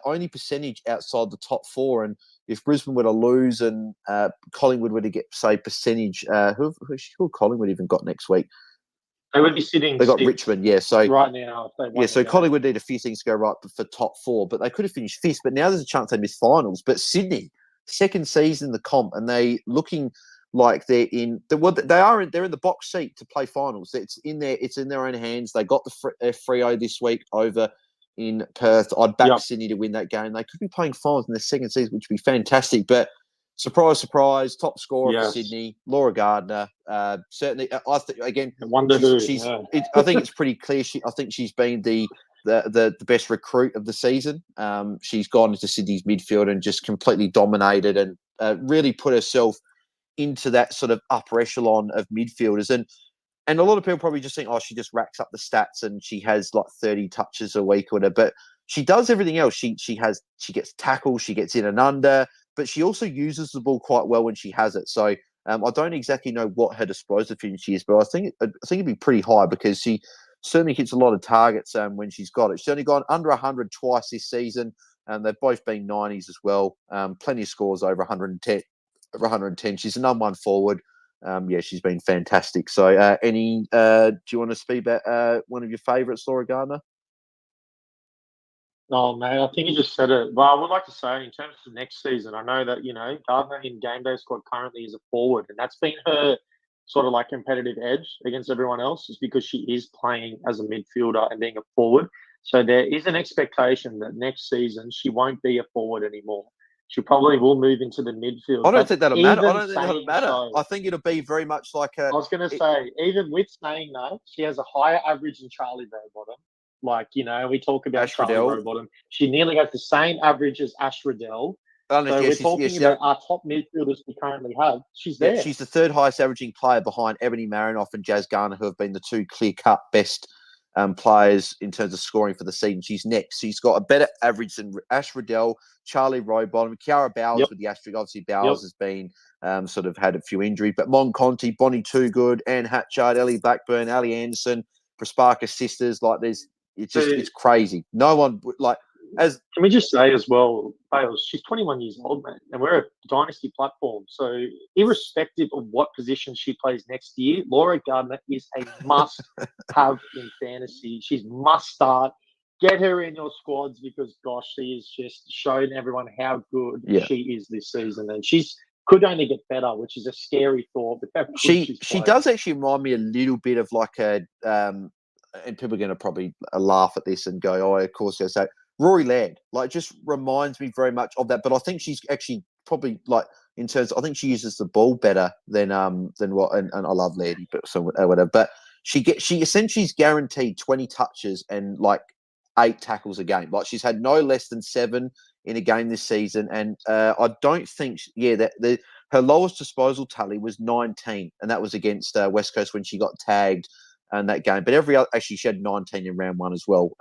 only percentage outside the top 4. And if Brisbane were to lose and Collingwood were to get, say, percentage, who Collingwood even got next week? They would be sitting. They got Richmond, yeah. So right now, if they won so Collingwood need a few things to go right for top 4, but they could have finished 5th. But now there's a chance they miss finals. But Sydney, second season in the comp, and they looking like they're in they're in the box seat to play finals. It's in their own hands. They got the Freo this week over in Perth. I'd back Sydney to win that game. They could be playing finals in their second season, which would be fantastic. But surprise, surprise, top scorer for Sydney, Laura Gardner. Certainly, I think again, I think it's pretty clear. I think she's been the best recruit of the season. She's gone into Sydney's midfield and just completely dominated and really put herself into that sort of upper echelon of midfielders. And a lot of people probably just think, oh, she just racks up the stats and she has like 30 touches a week or whatever. But she does everything else. She gets tackled, she gets in and under, but she also uses the ball quite well when she has it. So I don't exactly know what her disposal efficiency is, but I think it'd be pretty high because she certainly hits a lot of targets when she's got it. She's only gone under 100 twice this season, and they've both been 90s as well. Plenty of scores over 110. She's a number 1 forward. She's been fantastic. So, do you want to speak about one of your favourites, Laura Gardner? Oh, mate, I think you just said it. But I would like to say, in terms of next season, I know that, Gardner in GameDay Squad currently is a forward, and that's been her sort of like competitive edge against everyone else, is because she is playing as a midfielder and being a forward. So there is an expectation that next season she won't be a forward anymore. She probably will move into the midfield. I don't think that'll matter. I think it'll be very much like I was going to say, even with saying that, she has a higher average than Charlie Rowbottom. Like, we talk about Ash Charlie Rowbottom. She nearly has the same average as Ash Riddell. So we're talking about our top midfielders we currently have. She's there. She's the 3rd highest averaging player behind Ebony Marinoff and Jazz Garner, who have been the 2 clear-cut best players in terms of scoring for the season. She's next. She's got a better average than Ash Riddell, Charlie Rowbottom, Kiara Bowers with the asterisk. Obviously, Bowers has been sort of had a few injuries, but Mon Conti, Bonnie Toogood, Anne Hatchard, Ellie Blackburn, Ali Anderson, Prasparka sisters. Like, it's So- crazy. No one like as Can we just say as well, Bales, she's 21 years old, man, and we're a dynasty platform. So, irrespective of what position she plays next year, Laura Gardner is a must-have in fantasy. She's must start. Get her in your squads because, gosh, she has just shown everyone how good she is this season, and she's could only get better, which is a scary thought. But how good she she's does actually remind me a little bit of like a and people are going to probably laugh at this and go, "Oh, of course." They say Rory Laird, like, just reminds me very much of that. But I think she's actually probably like in terms. I think she uses the ball better than what. And I love Lairdy, but so whatever. But she essentially is guaranteed 20 touches and like 8 tackles a game. Like, she's had no less than 7 in a game this season, and I don't think that her lowest disposal tally was 19, and that was against West Coast when she got tagged in that game. But every other, actually, she had 19 in round 1 as well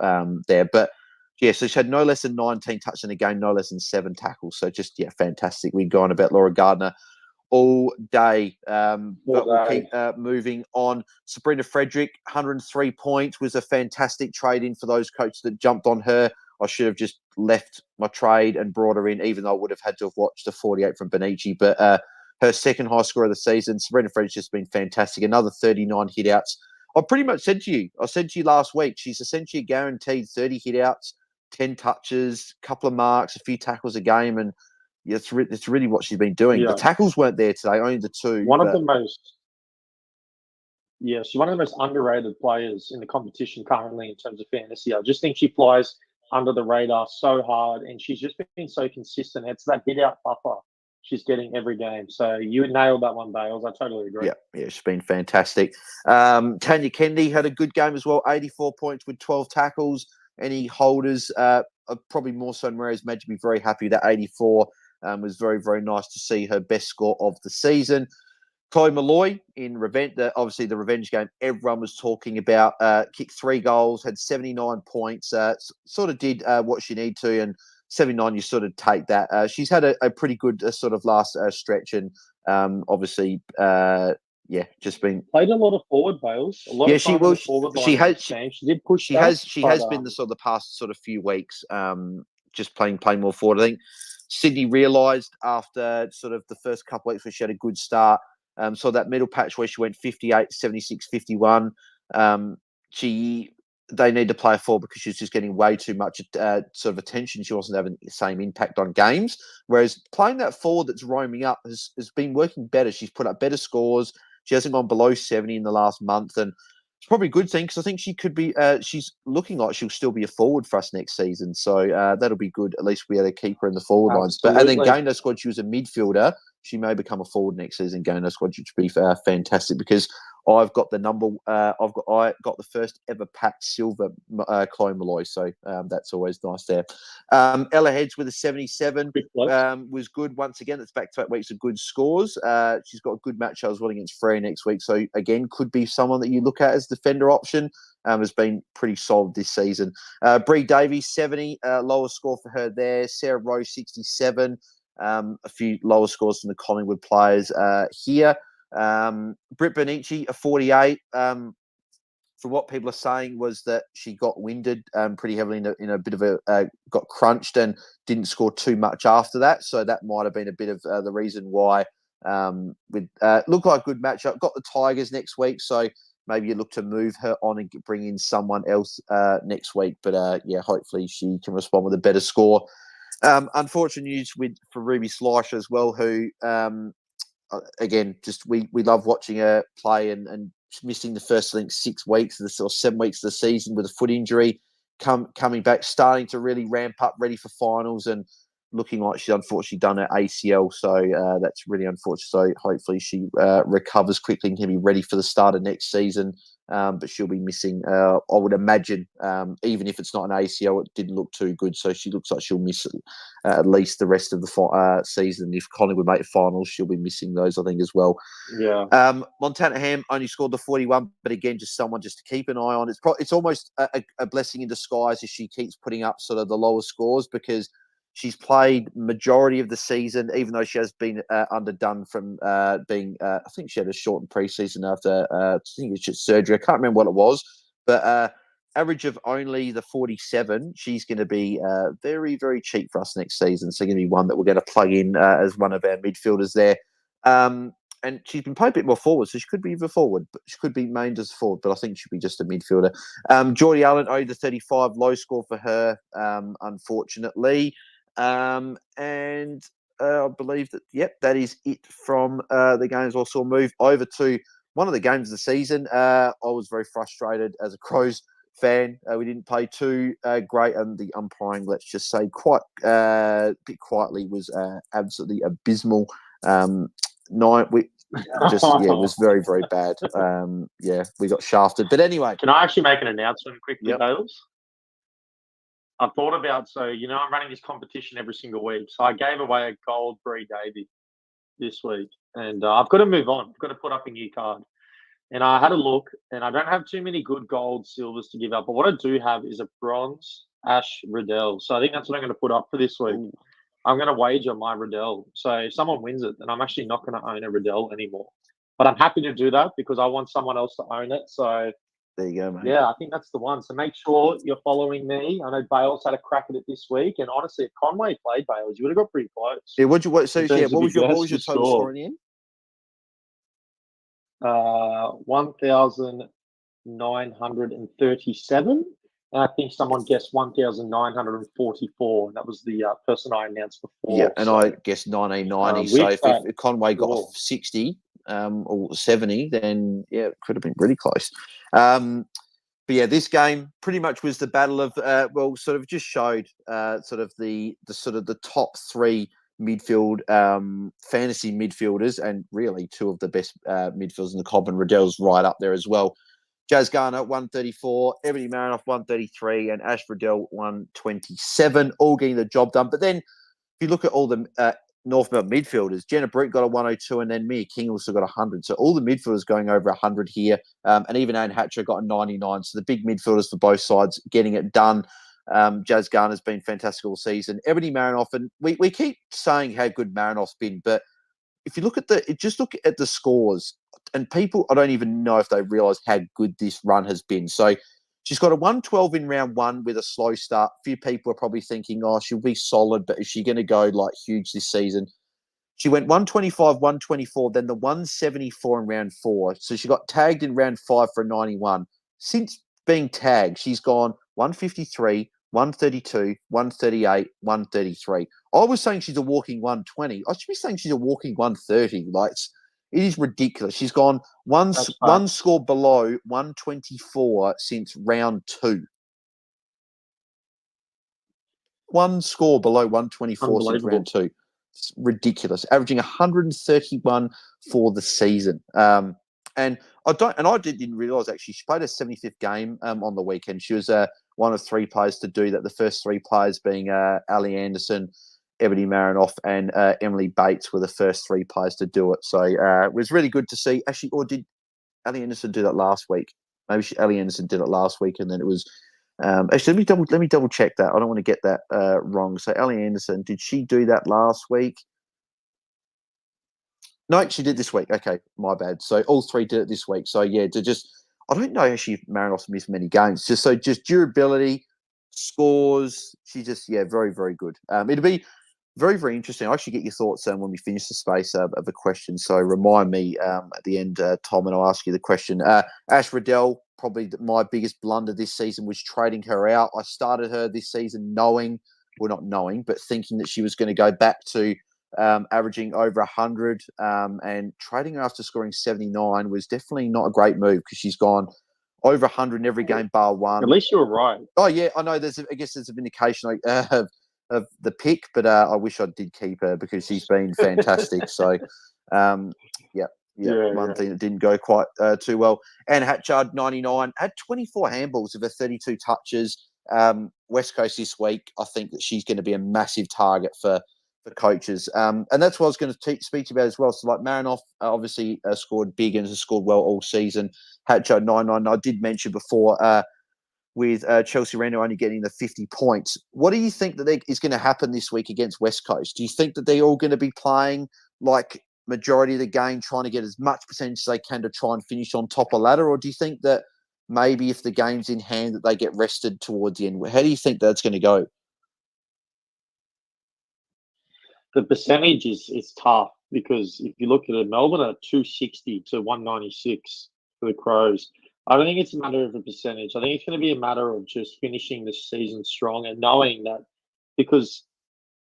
there. But yeah, so she had no less than 19 touches in a game, no less than 7 tackles. So just, fantastic. We go on about Laura Gardner all day. But we'll keep moving on. Sabrina Frederick, 103 points, was a fantastic trade in for those coaches that jumped on her. I should have just left my trade and brought her in, even though I would have had to have watched the 48 from Benici. But her second high score of the season, Sabrina Frederick's just been fantastic. Another 39 hitouts. I pretty much said to you last week, she's essentially guaranteed 30 hitouts, 10 touches, a couple of marks, a few tackles a game, and it's really what she's been doing. The tackles weren't there today, only the 2. She's one of the most underrated players in the competition currently in terms of fantasy. I just think she flies under the radar so hard, and she's just been so consistent. It's that hit out buffer she's getting every game. So you nailed that one, Bales. I totally agree. Yeah, she's been fantastic. Tanya Kennedy had a good game as well, 84 points with 12 tackles. Any holders, probably more so Maria's made to be very happy with that 84. Was very, very nice to see her best score of the season. Chloe Malloy in revenge, obviously the revenge game everyone was talking about, kicked 3 goals, had 79 points, sort of did what she needed to, and 79, you sort of take that. She's had a pretty good sort of last stretch, and obviously, just been played a lot of forward, Bales. A lot of she will. She has. She did push. She has been the sort of the past sort of few weeks, just playing more forward. I think Sydney realised after sort of the first couple of weeks where she had a good start. So that middle patch where she went 58, 76, 51. They need to play her forward because she's just getting way too much sort of attention. She wasn't having the same impact on games. Whereas playing that forward that's roaming up has been working better. She's put up better scores. She hasn't gone below 70 in the last month. And it's probably a good thing because I think she could be, she's looking like she'll still be a forward for us next season. So that'll be good. At least we had to keep her in the forward lines. And then GameDay Squad, she was a midfielder. She may become a forward next season. GameDay Squad, which would be fantastic because I've got the I got the first ever packed silver Chloe Malloy, so that's always nice there. Ella Heads with a 77 was good once again. It's back-to-back weeks of good scores. She's got a good match as well against Free next week, so again could be someone that you look at as defender option. Has been pretty solid this season. Bree Davies 70, lower score for her there. Sarah Rose 67. A few lower scores from the Collingwood players here. Britt Benici, a 48. For what people are saying was that she got winded pretty heavily in a bit of got crunched and didn't score too much after that. So that might have been a bit of the reason why. Looked like a good matchup. Got the Tigers next week, so maybe you look to move her on and bring in someone else next week. But hopefully she can respond with a better score. Unfortunate news for Ruby Slicer as well, who again, just we love watching her play and missing the first, I think, 6 weeks or 7 weeks of the season with a foot injury, coming back, starting to really ramp up, ready for finals, and looking like she's unfortunately done her ACL. So that's really unfortunate. So hopefully she recovers quickly and can be ready for the start of next season. But she'll be missing, I would imagine, even if it's not an ACL, it didn't look too good. So she looks like she'll miss at least the rest of the season. If Collingwood make finals, she'll be missing those, I think, as well. Yeah. Montana Ham only scored the 41, but again, just someone just to keep an eye on. It's almost a blessing in disguise if she keeps putting up sort of the lower scores because she's played majority of the season, even though she has been underdone from being. I think she had a shortened preseason after I think it's just surgery. I can't remember what it was, But average of only the 47, she's going to be very, very cheap for us next season. So going to be one that we're going to plug in as one of our midfielders there. And she's been played a bit more forward, so she could be either forward, but she could be mained as forward, but I think she'll be just a midfielder. Geordie Allen, only the 35, low score for her, unfortunately. And I believe that is it from the games. Also move over to one of the games of the season. I was very frustrated as a Crows fan. We didn't play too great, and the umpiring, let's just say, quite a bit quietly, was absolutely abysmal. It was very, very bad. We got shafted. But anyway. Can I actually make an announcement quickly, Yep. Bales? I thought about, I'm running this competition every single week. So I gave away a gold Bree Davy this week. And I've got to move on. I've got to put up a new card. And I had a look, and I don't have too many good gold silvers to give up. But what I do have is a bronze Ash Riddell. So I think that's what I'm going to put up for this week. Ooh. I'm going to wager my Riddell. So if someone wins it, then I'm actually not going to own a Riddell anymore. But I'm happy to do that because I want someone else to own it. So there you go, mate. Yeah, I think that's the one. So make sure you're following me. I know Bales had a crack at it this week. And honestly, if Conway played Bales, you would have got pretty close. Yeah, what was your total score in the end? 1,937. And I think someone guessed 1,944. That was the person I announced before. Yeah, and I guessed 1990. So if Conway got 60 or 70, then it could have been really close. But yeah, this game pretty much was the battle of just showed the top three midfield fantasy midfielders, and really two of the best midfielders in the comp, and Riddell's right up there as well. Jazz Garner, 134, Ebony Marinoff, 133, and Ash Riddell, 127, all getting the job done. But then if you look at all the North Melbourne midfielders, Jenna Britt got a 102, and then Mia King also got 100. So all the midfielders going over 100 here, and even Anne Hatcher got a 99. So the big midfielders for both sides getting it done. Jazz Garner's been fantastic all season. Ebony Marinoff, and we keep saying how good Marinoff's been, but if you look at the scores, and people, I don't even know if they realise how good this run has been. So she's got a 112 in round one with a slow start. A few people are probably thinking, oh, she'll be solid, but is she going to go like huge this season? She went 125, 124, then the 174 in round four. So she got tagged in round five for a 91. Since being tagged, she's gone 153, 132, 138, 133. I was saying she's a walking 120. I should be saying she's a walking 130. Like, it is ridiculous. She's gone one score below 124 since round two. One score below 124 since round two. It's ridiculous. Averaging 131 for the season. And I didn't realise actually she played her 75th game on the weekend. She was one of three players to do that. The first three players being Ali Anderson, Ebony Marinoff, and Emily Bates were the first three players to do it. So it was really good to see. Actually, or did Ali Anderson do that last week? Maybe Ali Anderson did it last week, and then it was. Actually, let me double check that. I don't want to get that wrong. So Ali Anderson, did she do that last week? No, she did this week. Okay, my bad. So all three did it this week. So yeah, I don't know actually if Marinoff's missed many games. Just durability, scores. She's just very, very good. It'll be very, very interesting. I actually get your thoughts when we finish the space of a question. So remind me at the end, Tom, and I'll ask you the question. Ash Riddell, probably my biggest blunder this season was trading her out. I started her this season but thinking that she was going to go back to averaging over 100, and trading her after scoring 79 was definitely not a great move because she's gone over 100 in every game bar one. At least you were right. Oh, yeah, I know. I guess there's a vindication of the pick, but I wish I did keep her because she's been fantastic. So, one thing that didn't go quite too well. And Hatchard, 99, had 24 handballs of her 32 touches. West Coast this week, I think that she's going to be a massive target for coaches. And that's what I was going to speak to you about as well. So, like, Marinoff obviously scored big and has scored well all season. Hatchard, 99. I did mention before with Chelsea Reno only getting the 50 points. What do you think that is going to happen this week against West Coast? Do you think that they're all going to be playing like majority of the game, trying to get as much percentage as they can to try and finish on top of ladder? Or do you think that maybe if the game's in hand that they get rested towards the end. How do you think that's going to go? The percentage is tough because if you look at it, Melbourne are 260 to 196 for the Crows. I don't think it's a matter of a percentage. I think it's going to be a matter of just finishing the season strong and knowing that because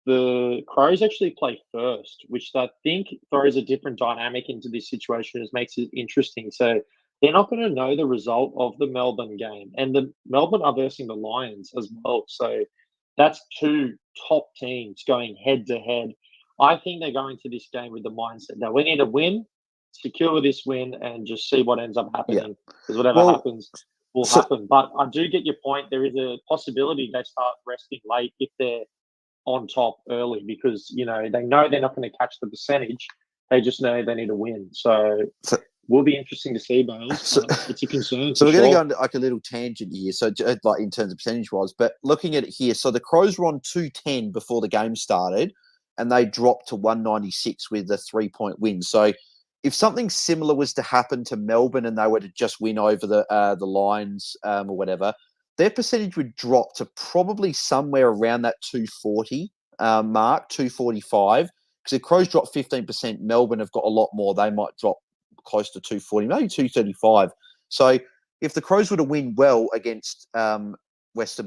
the Crows actually play first, which I think throws a different dynamic into this situation, as makes it interesting. So they're not going to know the result of the Melbourne game, and the Melbourne are versing the Lions as well. So that's two top teams going head to head. I think they're going to this game with the mindset that we need to win, secure this win, and just see what ends up happening. Because whatever happens will happen. But I do get your point. There is a possibility they start resting late if they're on top early because, you know they're not going to catch the percentage. They just know they need to win. So will be interesting to see, Bales. It's a concern. So we're going to go into like a little tangent here. So like in terms of percentage wise, but looking at it here, so the Crows were on 210 before the game started, and they dropped to 196 with a 3-point win. So if something similar was to happen to Melbourne and they were to just win over the Lions or whatever, their percentage would drop to probably somewhere around that 240 mark, 245. Because the Crows dropped 15%, Melbourne have got a lot more. They might drop close to 240, maybe 235. So if the Crows were to win well against West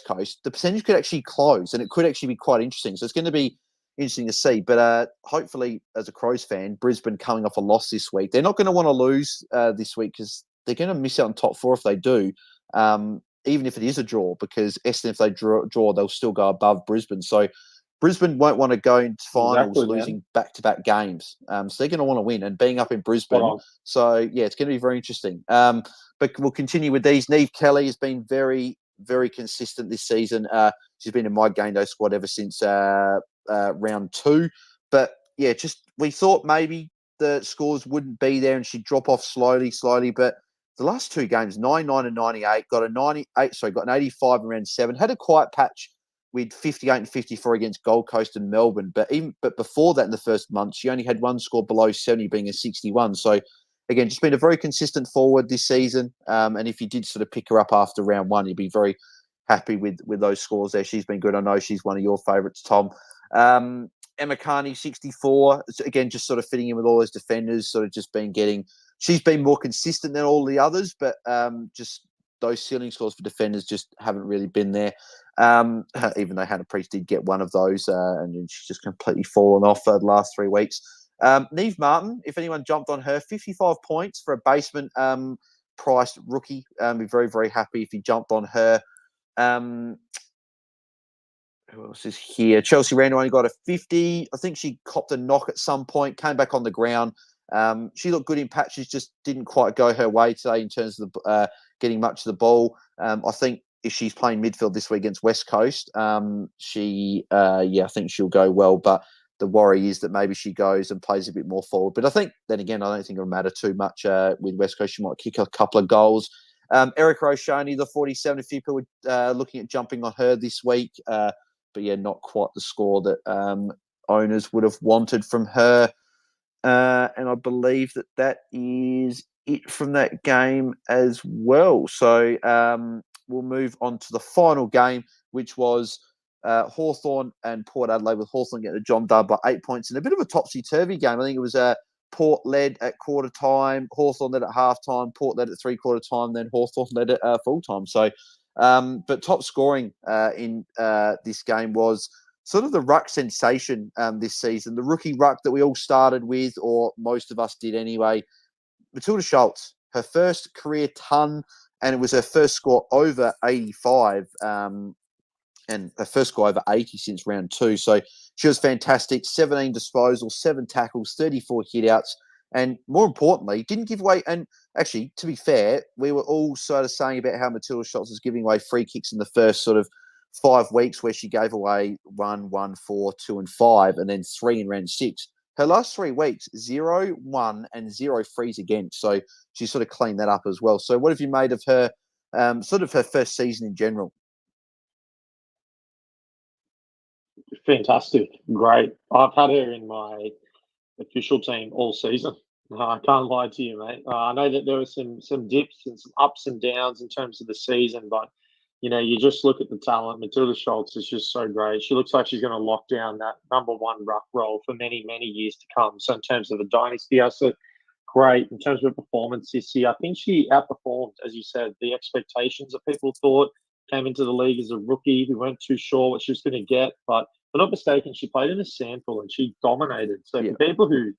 Coast, the percentage could actually close, and it could actually be quite interesting. So it's going to be interesting to see. But hopefully, as a Crows fan, Brisbane coming off a loss this week, they're not going to want to lose this week because they're going to miss out on top four if they do. Even if it is a draw, because Essendon, if they draw, they'll still go above Brisbane. So Brisbane won't want to go into finals losing back-to-back games. So they're going to want to win, and being up in Brisbane. So, yeah, it's going to be very interesting. But we'll continue with these. Neve Kelly has been very, very consistent this season. She's been in my GameDay squad ever since round 2. But, yeah, we thought maybe the scores wouldn't be there and she'd drop off slowly. But the last 2 games, 99 and 98, got an 85 in round 7. Had a quiet patch with 58 and 54 against Gold Coast and Melbourne. But before that, in the first month, she only had one score below 70, being a 61. So, again, just been a very consistent forward this season. And if you did sort of pick her up after round 1, you'd be very happy with those scores there. She's been good. I know she's one of your favourites, Tom. Emma Carney, 64. Again, just sort of fitting in with all those defenders, sort of just been getting... She's been more consistent than all the others, but just those ceiling scores for defenders just haven't really been there. Even though Hannah Priest did get one of those, and then she's just completely fallen off the last 3 weeks. Neve Martin, if anyone jumped on her, 55 points for a basement priced rookie. Be very, very happy if you jumped on her. Who else is here? Chelsea Randall only got a 50. I think she copped a knock at some point, came back on the ground. She looked good in patches, just didn't quite go her way today in terms of getting much of the ball. I think if she's playing midfield this week against West Coast, I think she'll go well. But the worry is that maybe she goes and plays a bit more forward. But I think, then again, I don't think it'll matter too much with West Coast. She might kick a couple of goals. Erica O'Shoney, the 47, a few people were looking at jumping on her this week. But yeah, not quite the score that owners would have wanted from her. And I believe that is it from that game as well. So we'll move on to the final game, which was Hawthorn and Port Adelaide, with Hawthorn getting the job done by 8 points in a bit of a topsy-turvy game. I think it was Port led at quarter time, Hawthorn led at half time, Port led at 3/4 time, then Hawthorn led at full time. So, but top scoring in this game was sort of the ruck sensation this season, the rookie ruck that we all started with, or most of us did anyway. Matilda Schultz, her first career ton, and it was her first score over 85, and her first score over 80 since round 2. So she was fantastic. 17 disposals, 7 tackles, 34 hitouts, and more importantly, didn't give away. And actually, to be fair, we were all sort of saying about how Matilda Schultz was giving away free kicks in the first sort of 5 weeks, where she gave away 1, 1, 4, 2, and 5, and then 3 in round 6. Her last 3 weeks, 0, 1, and 0 frees against. So she sort of cleaned that up as well. So what have you made of her, sort of her first season in general? Fantastic. Great. I've had her in my official team all season. No, I can't lie to you, mate. I know that there were some dips and some ups and downs in terms of the season, but you just look at the talent. Matilda Schultz is just so great. She looks like she's going to lock down that number one ruck role for many, many years to come. So in terms of the dynasty, I said great. In terms of her performance this year, I think she outperformed, as you said, the expectations that people thought. Came into the league as a rookie. We weren't too sure what she was going to get, but if I'm not mistaken, she played in a sample and she dominated. So Yeah. for people who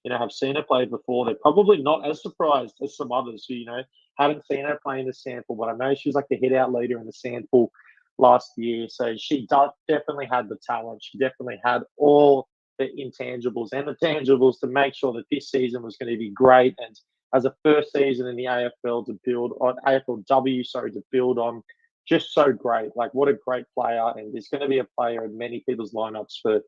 have seen her play before, they're probably not as surprised as some others who, haven't seen her play in the sample. But I know she was like the hit out leader in the sample last year. So she definitely had the talent. She definitely had all the intangibles and the tangibles to make sure that this season was going to be great. And as a first season in the AFL to build on AFLW, to build on, just so great. Like, what a great player. And there's going to be a player in many people's lineups for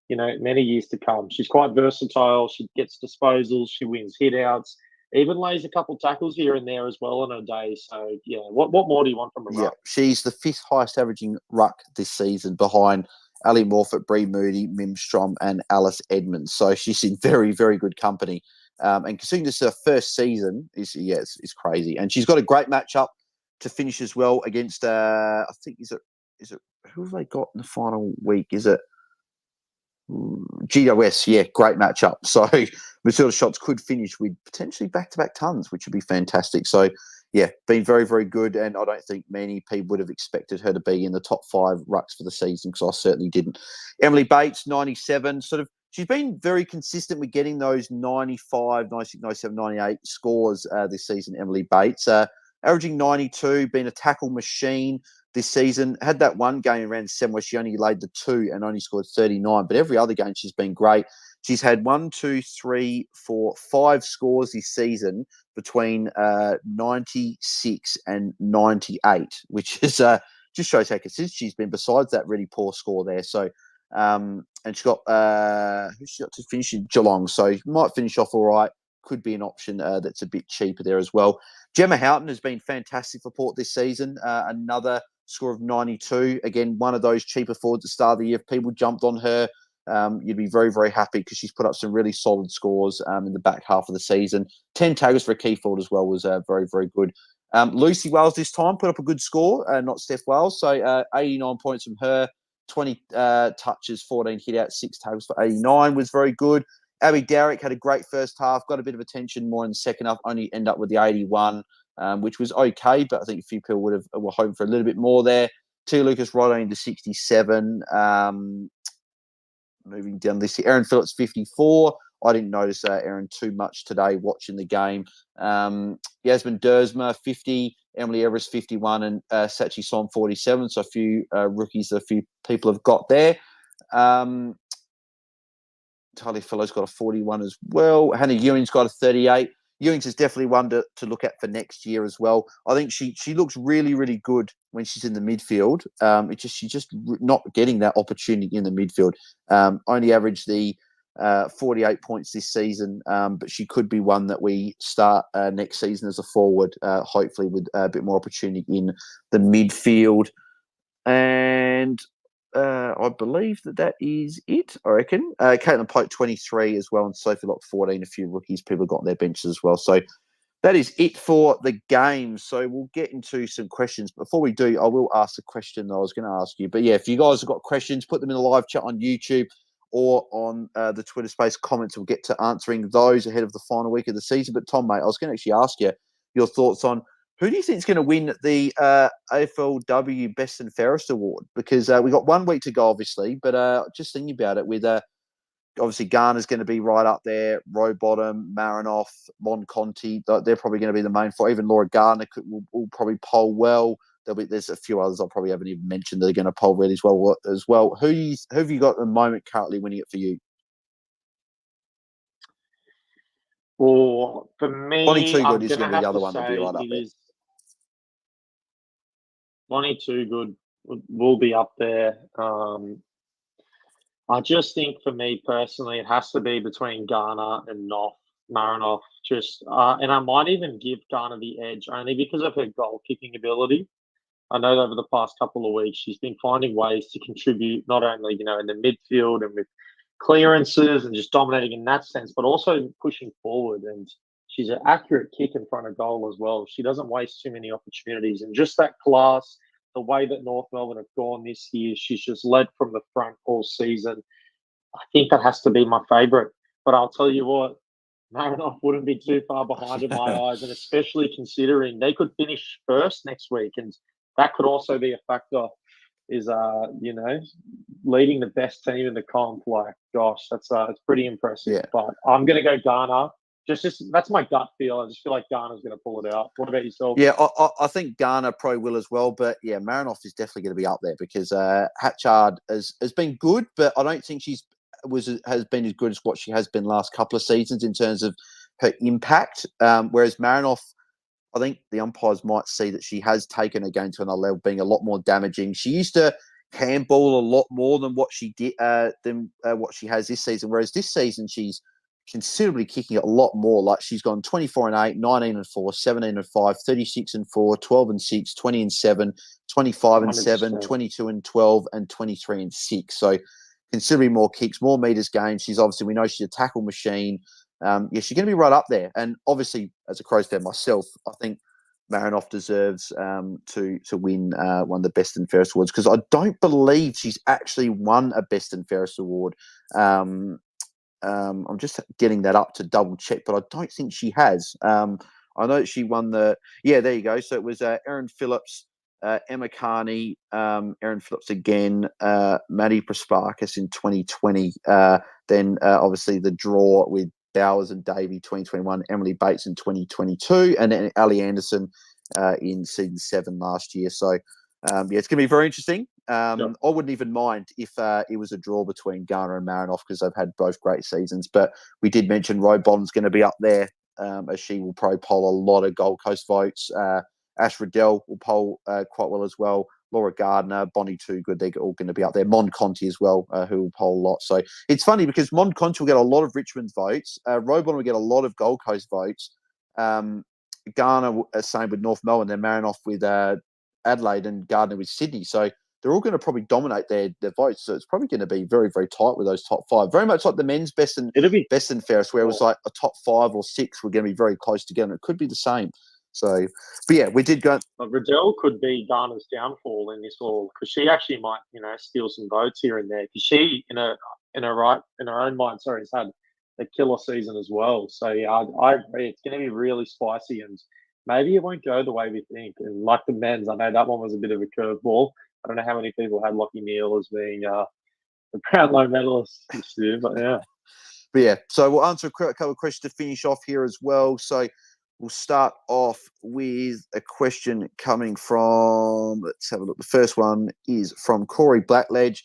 many years to come. She's quite versatile. She gets disposals. She wins hit-outs. Even lays a couple tackles here and there as well on her day. So, yeah, what more do you want from a ruck? She's the fifth highest averaging ruck this season behind Ali Morfitt, Bree Moody, Mim Strom, and Alice Edmonds. So she's in very, very good company. And considering this is her first season, it's crazy. And she's got a great matchup to finish as well against, I think, is it who have they got in the final week? Is it GWS? Yeah, great matchup. So Matilda Schultz could finish with potentially back-to-back tons, which would be fantastic. So, yeah, been very, very good. And I don't think many people would have expected her to be in the top 5 rucks for the season, because I certainly didn't. Emily Bates, 97. She's been very consistent with getting those 95, 96, 97, 98 scores this season, Emily Bates. Averaging 92, been a tackle machine this season. Had that one game around 7 where she only laid the 2 and only scored 39. But every other game she's been great. She's had 1, 2, 3, 4, 5 scores this season between 96 and 98, which is just shows how consistent she's been, besides that really poor score there. So, and she's got, who's she got to finish in? Geelong. So might finish off all right. Could be an option that's a bit cheaper there as well. Gemma Houghton has been fantastic for Port this season. Another score of 92. Again, one of those cheaper forwards at the start of the year. If people jumped on her, you'd be very, very happy, because she's put up some really solid scores in the back half of the season. 10 taggers for a key forward as well was very, very good. Lucy Wales this time put up a good score, not Steph Wales. So 89 points from her, 20 touches, 14 hit out, 6 taggers for 89 was very good. Abby Darrick had a great first half, got a bit of attention more in the second half, only end up with the 81, which was okay, but I think a few people were hoping for a little bit more there. Tia Lucas right only to 67. Moving down this year, Erin Phillips, 54. I didn't notice Erin too much today watching the game. Yasmin Dersma, 50. Emily Everest, 51. And Sachi Som, 47. So a few rookies that a few people have got there. Tali Fellow's got a 41 as well. Hannah Ewing's got a 38. Ewing's is definitely one to look at for next year as well. I think she looks really, really good when she's in the midfield. She's just not getting that opportunity in the midfield. Only averaged the 48 points this season, but she could be one that we start next season as a forward, hopefully with a bit more opportunity in the midfield. And I believe that is it, I reckon. Caitlin Pope, 23 as well, and Sophie Locke, 14. A few rookies people got on their benches as well. So that is it for the game. So we'll get into some questions. Before we do, I will ask the question that I was going to ask you. But yeah, if you guys have got questions, put them in the live chat on YouTube or on the Twitter space comments. We'll get to answering those ahead of the final week of the season. But Tom, mate, I was going to actually ask you your thoughts on who do you think is going to win the AFLW Best and Fairest Award? Because we got 1 week to go, obviously, but just thinking about it, with obviously Garner's going to be right up there, Rowbottom, Marinoff, Mon Conti, they're probably going to be the main four. Even Laura Gardner will probably poll well. There's a few others I probably haven't even mentioned that are going to poll really as well. Who have you got at the moment currently winning it for you? Well, for me, Bonnie Too I'm Good is going to going to be the have other to one that'll be say right up it there. is Bonnie Too Good will be up there. I just think for me personally, it has to be between Garner and Marinoff. And I might even give Garner the edge only because of her goal kicking ability. I know that over the past couple of weeks she's been finding ways to contribute, not only in the midfield and with clearances and just dominating in that sense, but also pushing forward. And she's an accurate kick in front of goal as well. She doesn't waste too many opportunities. And just that class, the way that North Melbourne have gone this year, she's just led from the front all season. I think that has to be my favourite. But I'll tell you what, Marinoff wouldn't be too far behind in my eyes, and especially considering they could finish first next week, and that could also be a factor. Is leading the best team in the comp. Like, gosh, that's it's pretty impressive. Yeah. But I'm gonna go Garner. Just that's my gut feel. I just feel like Garner's gonna pull it out. What about yourself? Yeah, I think Garner probably will as well, but yeah, Marinoff is definitely going to be up there because Hatchard has been good, but I don't think has been as good as what she has been last couple of seasons in terms of her impact. Whereas Marinoff, I think the umpires might see that she has taken her game to another level, being a lot more damaging. She used to handball a lot more than what she did what she has this season. Whereas this season she's considerably kicking it a lot more. Like she's gone 24-8, 19-4, 17-5, 36-4, 12-6, 20-7, 25-7, 22-12, and 23-6. So considerably more kicks, more meters gained. She's obviously, we know she's a tackle machine. She's going to be right up there. And obviously, as a Crows fan myself, I think Marinoff deserves to win one of the Best and Fairest awards because I don't believe she's actually won a Best and Fairest award. I'm just getting that up to double check, but I don't think she has. I know she won there you go. So it was Erin Phillips, Emma Carney, Erin Phillips again, Manny Prasparkas in 2020. Then obviously the draw with Bowers and Davey 2021, Emily Bates in 2022, and then Ali Anderson in season 7 last year. So it's going to be very interesting. I wouldn't even mind if it was a draw between Garner and Marinoff because they've had both great seasons. But we did mention Robon's going to be up there as she will probably poll a lot of Gold Coast votes. Ash Riddell will poll quite well as well. Laura Gardner, Bonnie Too Good, they're all going to be up there. Mon Conti as well, who will poll a lot. So it's funny because Mon Conti will get a lot of Richmond votes. Robon will get a lot of Gold Coast votes. Garner, same with North Melbourne, then Marinoff with Adelaide and Gardner with Sydney. So they're all going to probably dominate their votes. So it's probably going to be very, very tight with those top 5. Very much like the men's best and fairest, where it was like a top 5 or 6 were going to be very close together. It could be the same. So, but yeah, we did go. Riddell could be Garner's downfall in this all because she actually might, steal some votes here and there because she, in her own mind, has had a killer season as well. So yeah, I agree. It's going to be really spicy and maybe it won't go the way we think. And like the men's, I know that one was a bit of a curveball. I don't know how many people had Lockie Neal as being the Brownlow medalist this year, but yeah. But yeah, so we'll answer a couple of questions to finish off here as well. So we'll start off with a question coming from, let's have a look. The first one is from Corey Blackledge.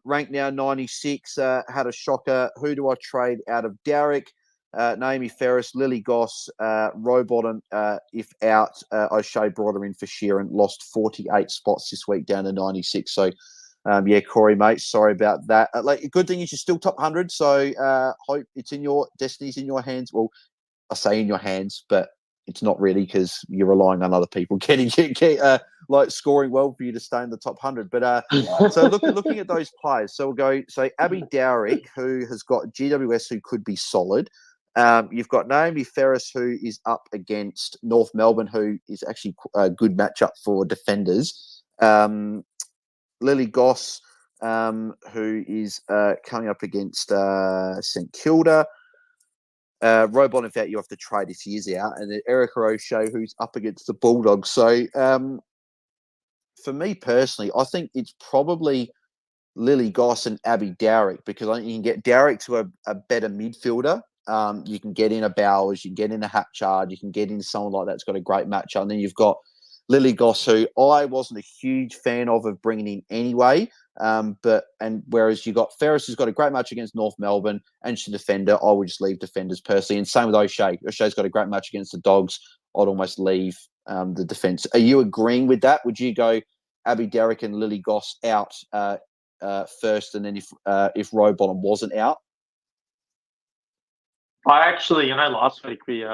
Ranked now 96, had a shocker. Who do I trade out of Darrick? Naomi Ferris, Lily Goss, Rowbottom, if out. O'Shea brought her in for Sheeran, lost 48 spots this week down to 96. So, Corey, mate, sorry about that. Good thing is you're still top 100, so hope it's in your destiny's in your hands. Well, I say in your hands, but it's not really because you're relying on other people scoring well for you to stay in the top 100. But so looking at those players, so we'll go. So Abby Dowrick, who has got GWS, who could be solid. You've got Naomi Ferris, who is up against North Melbourne, who is actually a good matchup for defenders. Lily Goss, who is coming up against St Kilda. Robon, in fact, you have to trade if he is out. And then Erica O'Shea, who's up against the Bulldogs. So for me personally, I think it's probably Lily Goss and Abby Dowrick because I think you can get Dowrick to a better midfielder. You can get in a Bowers, you can get in a Hatchard, you can get in someone like that's got a great matchup. And then you've got Lily Goss, who I wasn't a huge fan of bringing in anyway. Whereas you got Ferris, who's got a great match against North Melbourne, and she's a defender, I would just leave defenders personally. And same with O'Shea. O'Shea's got a great match against the Dogs. I'd almost leave the defence. Are you agreeing with that? Would you go Abby Derrick and Lily Goss out first, and then if Rowbottom wasn't out? I actually, last week we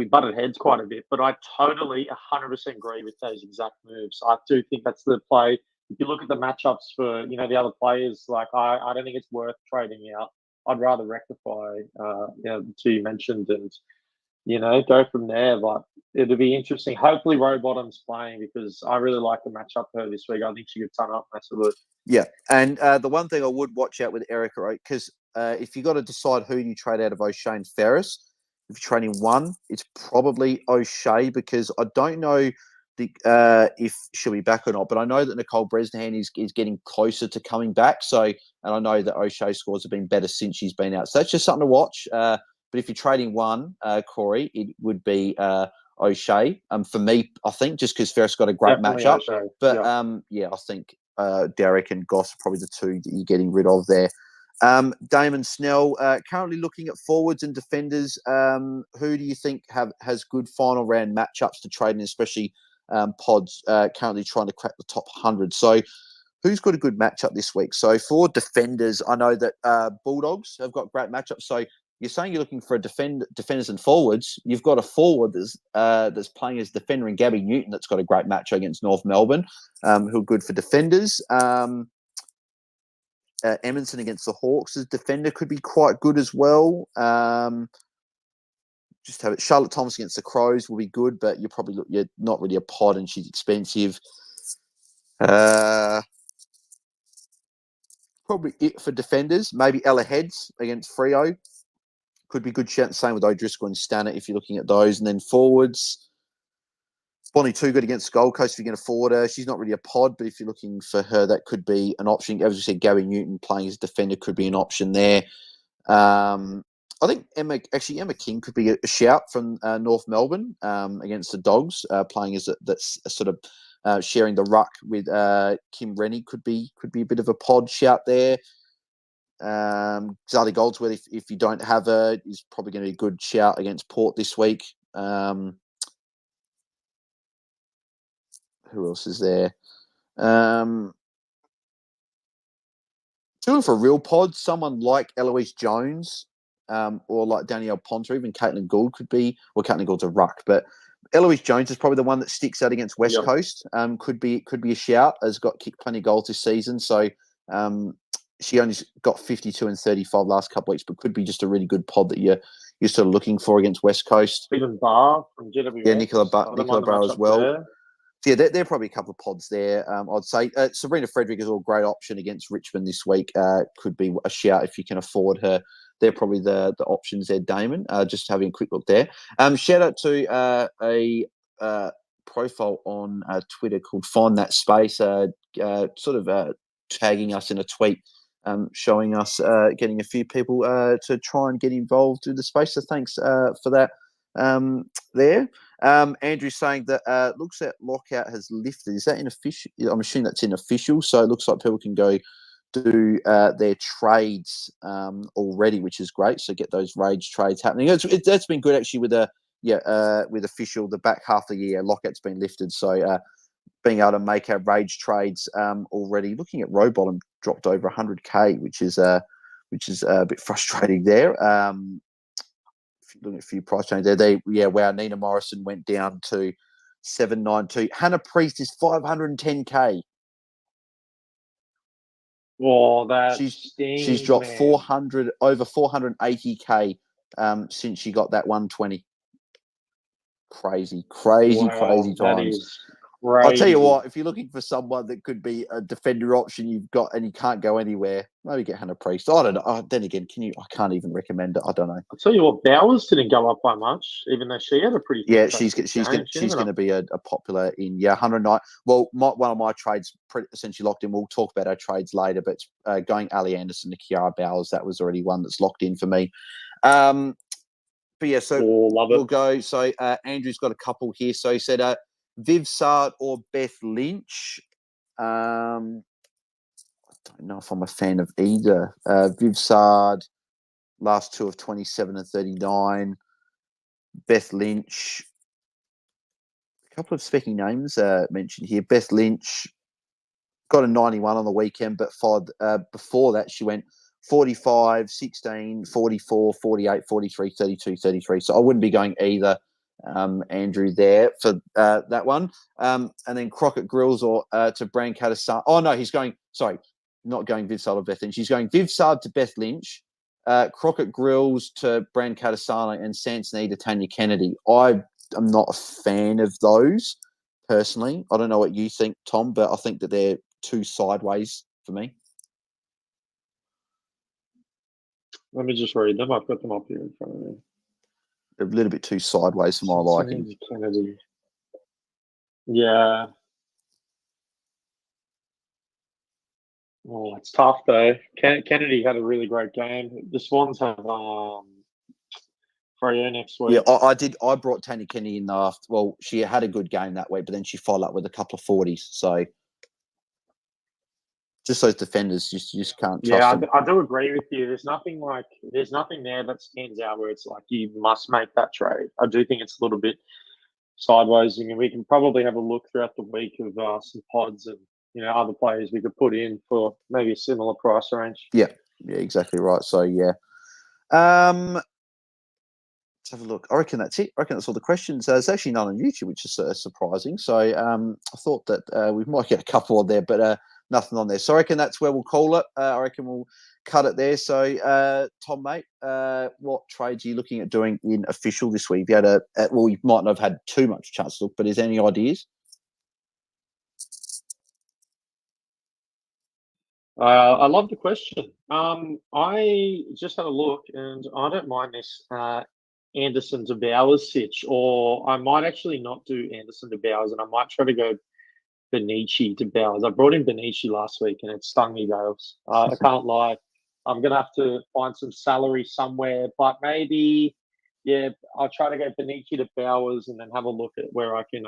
butted heads quite a bit, but I totally 100% agree with those exact moves. I do think that's the play. if you look at the matchups for the other players, like I don't think it's worth trading out. I'd rather rectify the two you mentioned and go from there. But it'll be interesting. Hopefully, Rowbottom's playing because I really like the matchup for her this week. I think she could turn up massively. Yeah, and the one thing I would watch out with Erica, right? Because if you got to decide who you trade out of O'Shea and Ferris, if you're trading one, it's probably O'Shea because I don't know if she'll be back or not, but I know that Nicole Bresnahan is getting closer to coming back. So, and I know that O'Shea scores have been better since she's been out. So that's just something to watch. But if you're trading one, Corey, it would be O'Shea. For me, I think just because Ferris got a great Definitely matchup. O'Shea. But I think Derek and Goss are probably the two that you're getting rid of there. Damon Snell, currently looking at forwards and defenders. Who do you think has good final round matchups to trade in, especially pods currently trying to crack the top 100? So who's got a good matchup this week? So for defenders, I know that Bulldogs have got great matchups. So you're saying you're looking for defenders and forwards. You've got a forward that's playing as defender in Gabby Newton that's got a great match against North Melbourne, who are good for defenders. Emerson against the Hawks as defender could be quite good as well. Just have it. Charlotte Thomas against the Crows will be good, but you're not really a pod and she's expensive. Probably it for defenders. Maybe Ella Heads against Freo could be good. Same with O'Driscoll and Stannard if you're looking at those. And then forwards, Bonnie Toogood against Gold Coast if you're going to forward her. She's not really a pod, but if you're looking for her, that could be an option. As we said, Gary Newton playing as defender could be an option there. I think Emma King could be a shout from North Melbourne against the Dogs, playing as that's sort of sharing the ruck with Kim Rennie could be a bit of a pod shout there. Zadie Goldsworth, if you don't have her, is probably going to be a good shout against Port this week. Who else is there? Doing for real pods, someone like Eloise Jones or like Danielle Ponter, even Caitlin Gould could be, well, Caitlin Gould's a ruck, but Eloise Jones is probably the one that sticks out against West Coast. Could be a shout, has got kicked plenty of goals this season. So she only got 52 and 35 last couple of weeks, but could be just a really good pod that you're sort of looking for against West Coast. Even Barr from GWS. Yeah, Nicola Barr as well. There. So yeah, they're probably a couple of pods there. I'd say Sabrina Frederick is a great option against Richmond this week. Could be a shout if you can afford her. They're probably the options there, Damon. Just having a quick look there. Shout out to a profile on Twitter called Find That Space, sort of tagging us in a tweet, showing us getting a few people to try and get involved with the space. So thanks for that there. Andrew's saying that looks like lockout has lifted. Is that in official? I'm assuming that's in official. So it looks like people can go do their trades already, which is great. So get those rage trades happening. That's been good actually with with official the back half of the year. Lockout's been lifted. So being able to make our rage trades already. Looking at Rowbottom dropped over 100k, which is a bit frustrating there. Looking at a few price changes there. Wow, Nina Morrison went down to 792. Hannah Priest is 510k. Well, she's dropped 480k since she got that 120. Crazy times. That is crazy. I'll tell you what, if you're looking for someone that could be a defender option you've got and you can't go anywhere, maybe get Hannah Priest. I don't know. Then again, I can't even recommend it. I don't know. I'll tell you what, Bowers didn't go up by much, even though she had a pretty she's going to be a popular in 109. Well, one of my trades essentially locked in. We'll talk about our trades later, but going Ali Anderson to Kiara Bowers, that was already one that's locked in for me. But yeah, so we'll go. So Andrew's got a couple here. So he said Viv Sard or Beth Lynch. I don't know if I'm a fan of either. Viv Sard, last two of 27 and 39. Beth Lynch, a couple of speaking names mentioned here. Beth Lynch got a 91 on the weekend, but before that she went 45, 16, 44, 48, 43, 32, 33. So I wouldn't be going either Andrew, there for that one. And then Crockett Grills or to Brand Catasana. Oh, no, he's going, sorry, not going Viv Sard or Beth Lynch. He's going Viv Sard to Beth Lynch, Crockett Grills to Brand Catasana, and Sansonee to Tanya Kennedy. I am not a fan of those, personally. I don't know what you think, Tom, but I think that they're too sideways for me. Let me just read them. I've got them up here in front of me. They're a little bit too sideways for my liking. Kennedy. Yeah. Oh, it's tough though. Kennedy had a really great game. The Swans have Freo next week. Yeah, I did. I brought Tanya Kennedy in after. Well, she had a good game that week, but then she followed up with a couple of 40s. So just those defenders, you just can't trust them. I do agree with you. There's nothing there that stands out where it's like you must make that trade. I do think it's a little bit sideways. I mean, we can probably have a look throughout the week of some pods and other players we could put in for maybe a similar price range. Yeah, exactly right. So yeah, let's have a look. I reckon that's it. I reckon that's all the questions. There's actually none on YouTube, which is surprising. So I thought that we might get a couple on there, but nothing on there. So I reckon that's where we'll call it. I reckon we'll cut it there. So Tom, mate, what trades are you looking at doing in official this week? You had well, you might not have had too much chance to look, but is there any ideas? I love the question. I just had a look, and I don't mind this Anderson to Bowers sitch, or I might actually not do Anderson to Bowers, and I might try to go Benici to Bowers. I brought in Benici last week, and it stung me, Bales. I can't lie. I'm going to have to find some salary somewhere, but maybe, I'll try to go Benici to Bowers and then have a look at where I can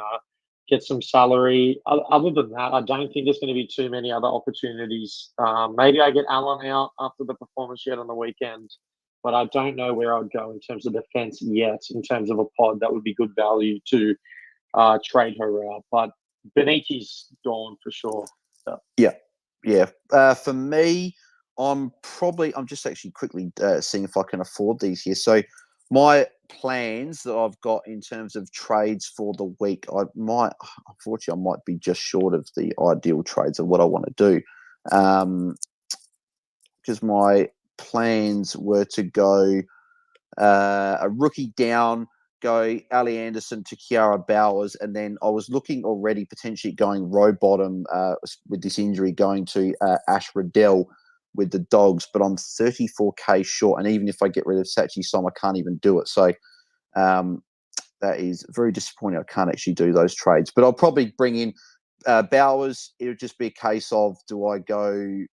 get some salary. Other than that, I don't think there's going to be too many other opportunities. Maybe I get Allen out after the performance she had on the weekend, but I don't know where I'd go in terms of defense yet. In terms of a pod, that would be good value to trade her out. But Benici's gone for sure. So. Yeah. For me, I'm just actually quickly seeing if I can afford these here. So my plans that I've got in terms of trades for the week, unfortunately, I might be just short of the ideal trades of what I want to do. Because my plans were to go a rookie down, go Ali Anderson to Kiara Bowers, and then I was looking already potentially going row bottom with this injury, going to Ash Riddell with the Dogs, but I'm 34k short, and even if I get rid of Sachi Som, I can't even do it. So that is very disappointing. I can't actually do those trades, but I'll probably bring in Bowers. It would just be a case of, do I go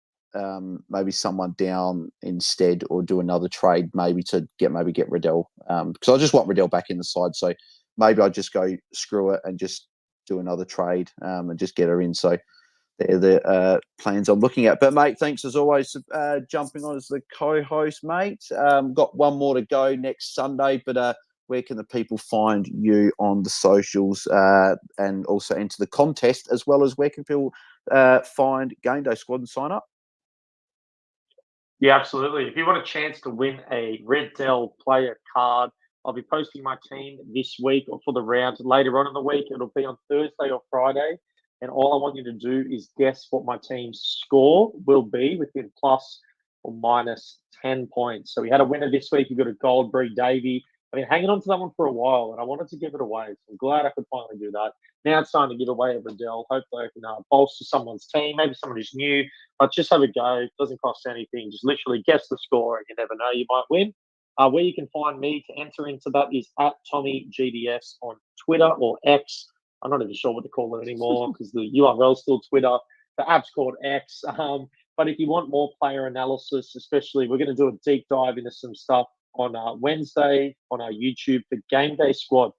maybe someone down instead, or do another trade maybe to get Riddell, because I just want Riddell back in the side. So maybe I just go screw it and just do another trade and just get her in. So they're the plans I'm looking at. But mate, thanks as always for jumping on as the co-host, mate. Got one more to go next Sunday, but where can the people find you on the socials and also enter the contest, as well as where can people find GameDay Squad and sign up? Yeah, absolutely. If you want a chance to win a Red Dell player card, I'll be posting my team this week or for the round later on in the week. It'll be on Thursday or Friday. And all I want you to do is guess what my team's score will be within plus or minus 10 points. So we had a winner this week. You got a Goldberry Davey. I've been hanging on to that one for a while, and I wanted to give it away. So I'm glad I could finally do that. Now it's time to give away a Riddell. Hopefully I can bolster someone's team, maybe someone who's new. But just have a go. It doesn't cost anything. Just literally guess the score, and you never know, you might win. Where you can find me to enter into that is at TommyGDS on Twitter or X. I'm not even sure what to call it anymore because the URL is still Twitter. The app's called X. But if you want more player analysis, especially, we're going to do a deep dive into some stuff on Wednesday on our YouTube for GameDay Squad.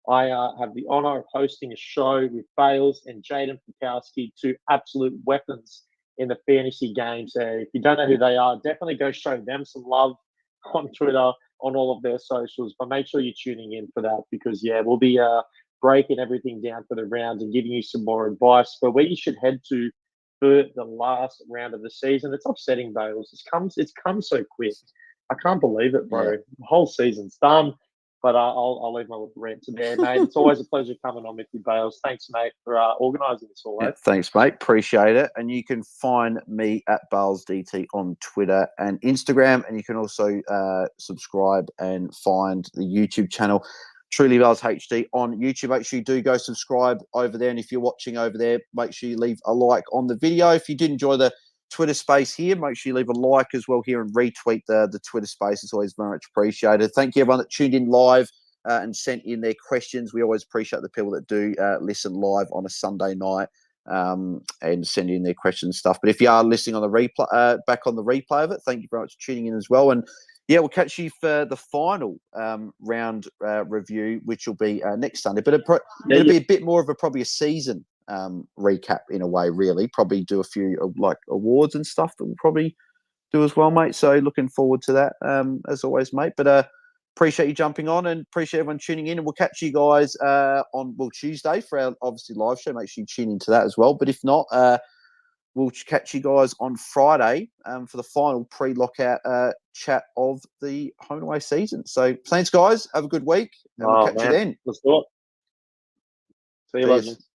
I have the honor of hosting a show with Bales and Jaden Pukowski, two absolute weapons in the fantasy game. So if you don't know who they are, definitely go show them some love on Twitter, on all of their socials. But make sure you're tuning in for that because, we'll be breaking everything down for the round and giving you some more advice for where you should head to for the last round of the season. It's upsetting, Bales. It's come so quick. I can't believe it, bro. Yeah. The whole season's done. But I'll leave my little rant to there, mate. It's always a pleasure coming on with you, Bales. Thanks, mate, for organising this all. Yeah, thanks, mate. Appreciate it. And you can find me at BalesDT on Twitter and Instagram. And you can also subscribe and find the YouTube channel, trulybailshd on YouTube. Make sure you do go subscribe over there. And if you're watching over there, make sure you leave a like on the video. If you did enjoy the Twitter space here, make sure you leave a like as well here and retweet the Twitter space. It's always very much appreciated. Thank you everyone that tuned in live and sent in their questions. We always appreciate the people that do listen live on a Sunday night and send in their questions and stuff. But if you are listening on the replay, back on the replay of it, thank you very much for tuning in as well. And yeah, we'll catch you for the final round review, which will be next Sunday. But it'll be a bit more of probably a season recap in a way, really. Probably do a few like awards and stuff that we'll probably do as well, mate. So looking forward to that as always, mate. But appreciate you jumping on and appreciate everyone tuning in. And we'll catch you guys on Tuesday for our obviously live show. Make sure you tune into that as well. But if not, we'll catch you guys on Friday for the final pre-lockout chat of the home and away season. So thanks, guys. Have a good week. And we'll catch you then. Let's do it. See you, legends.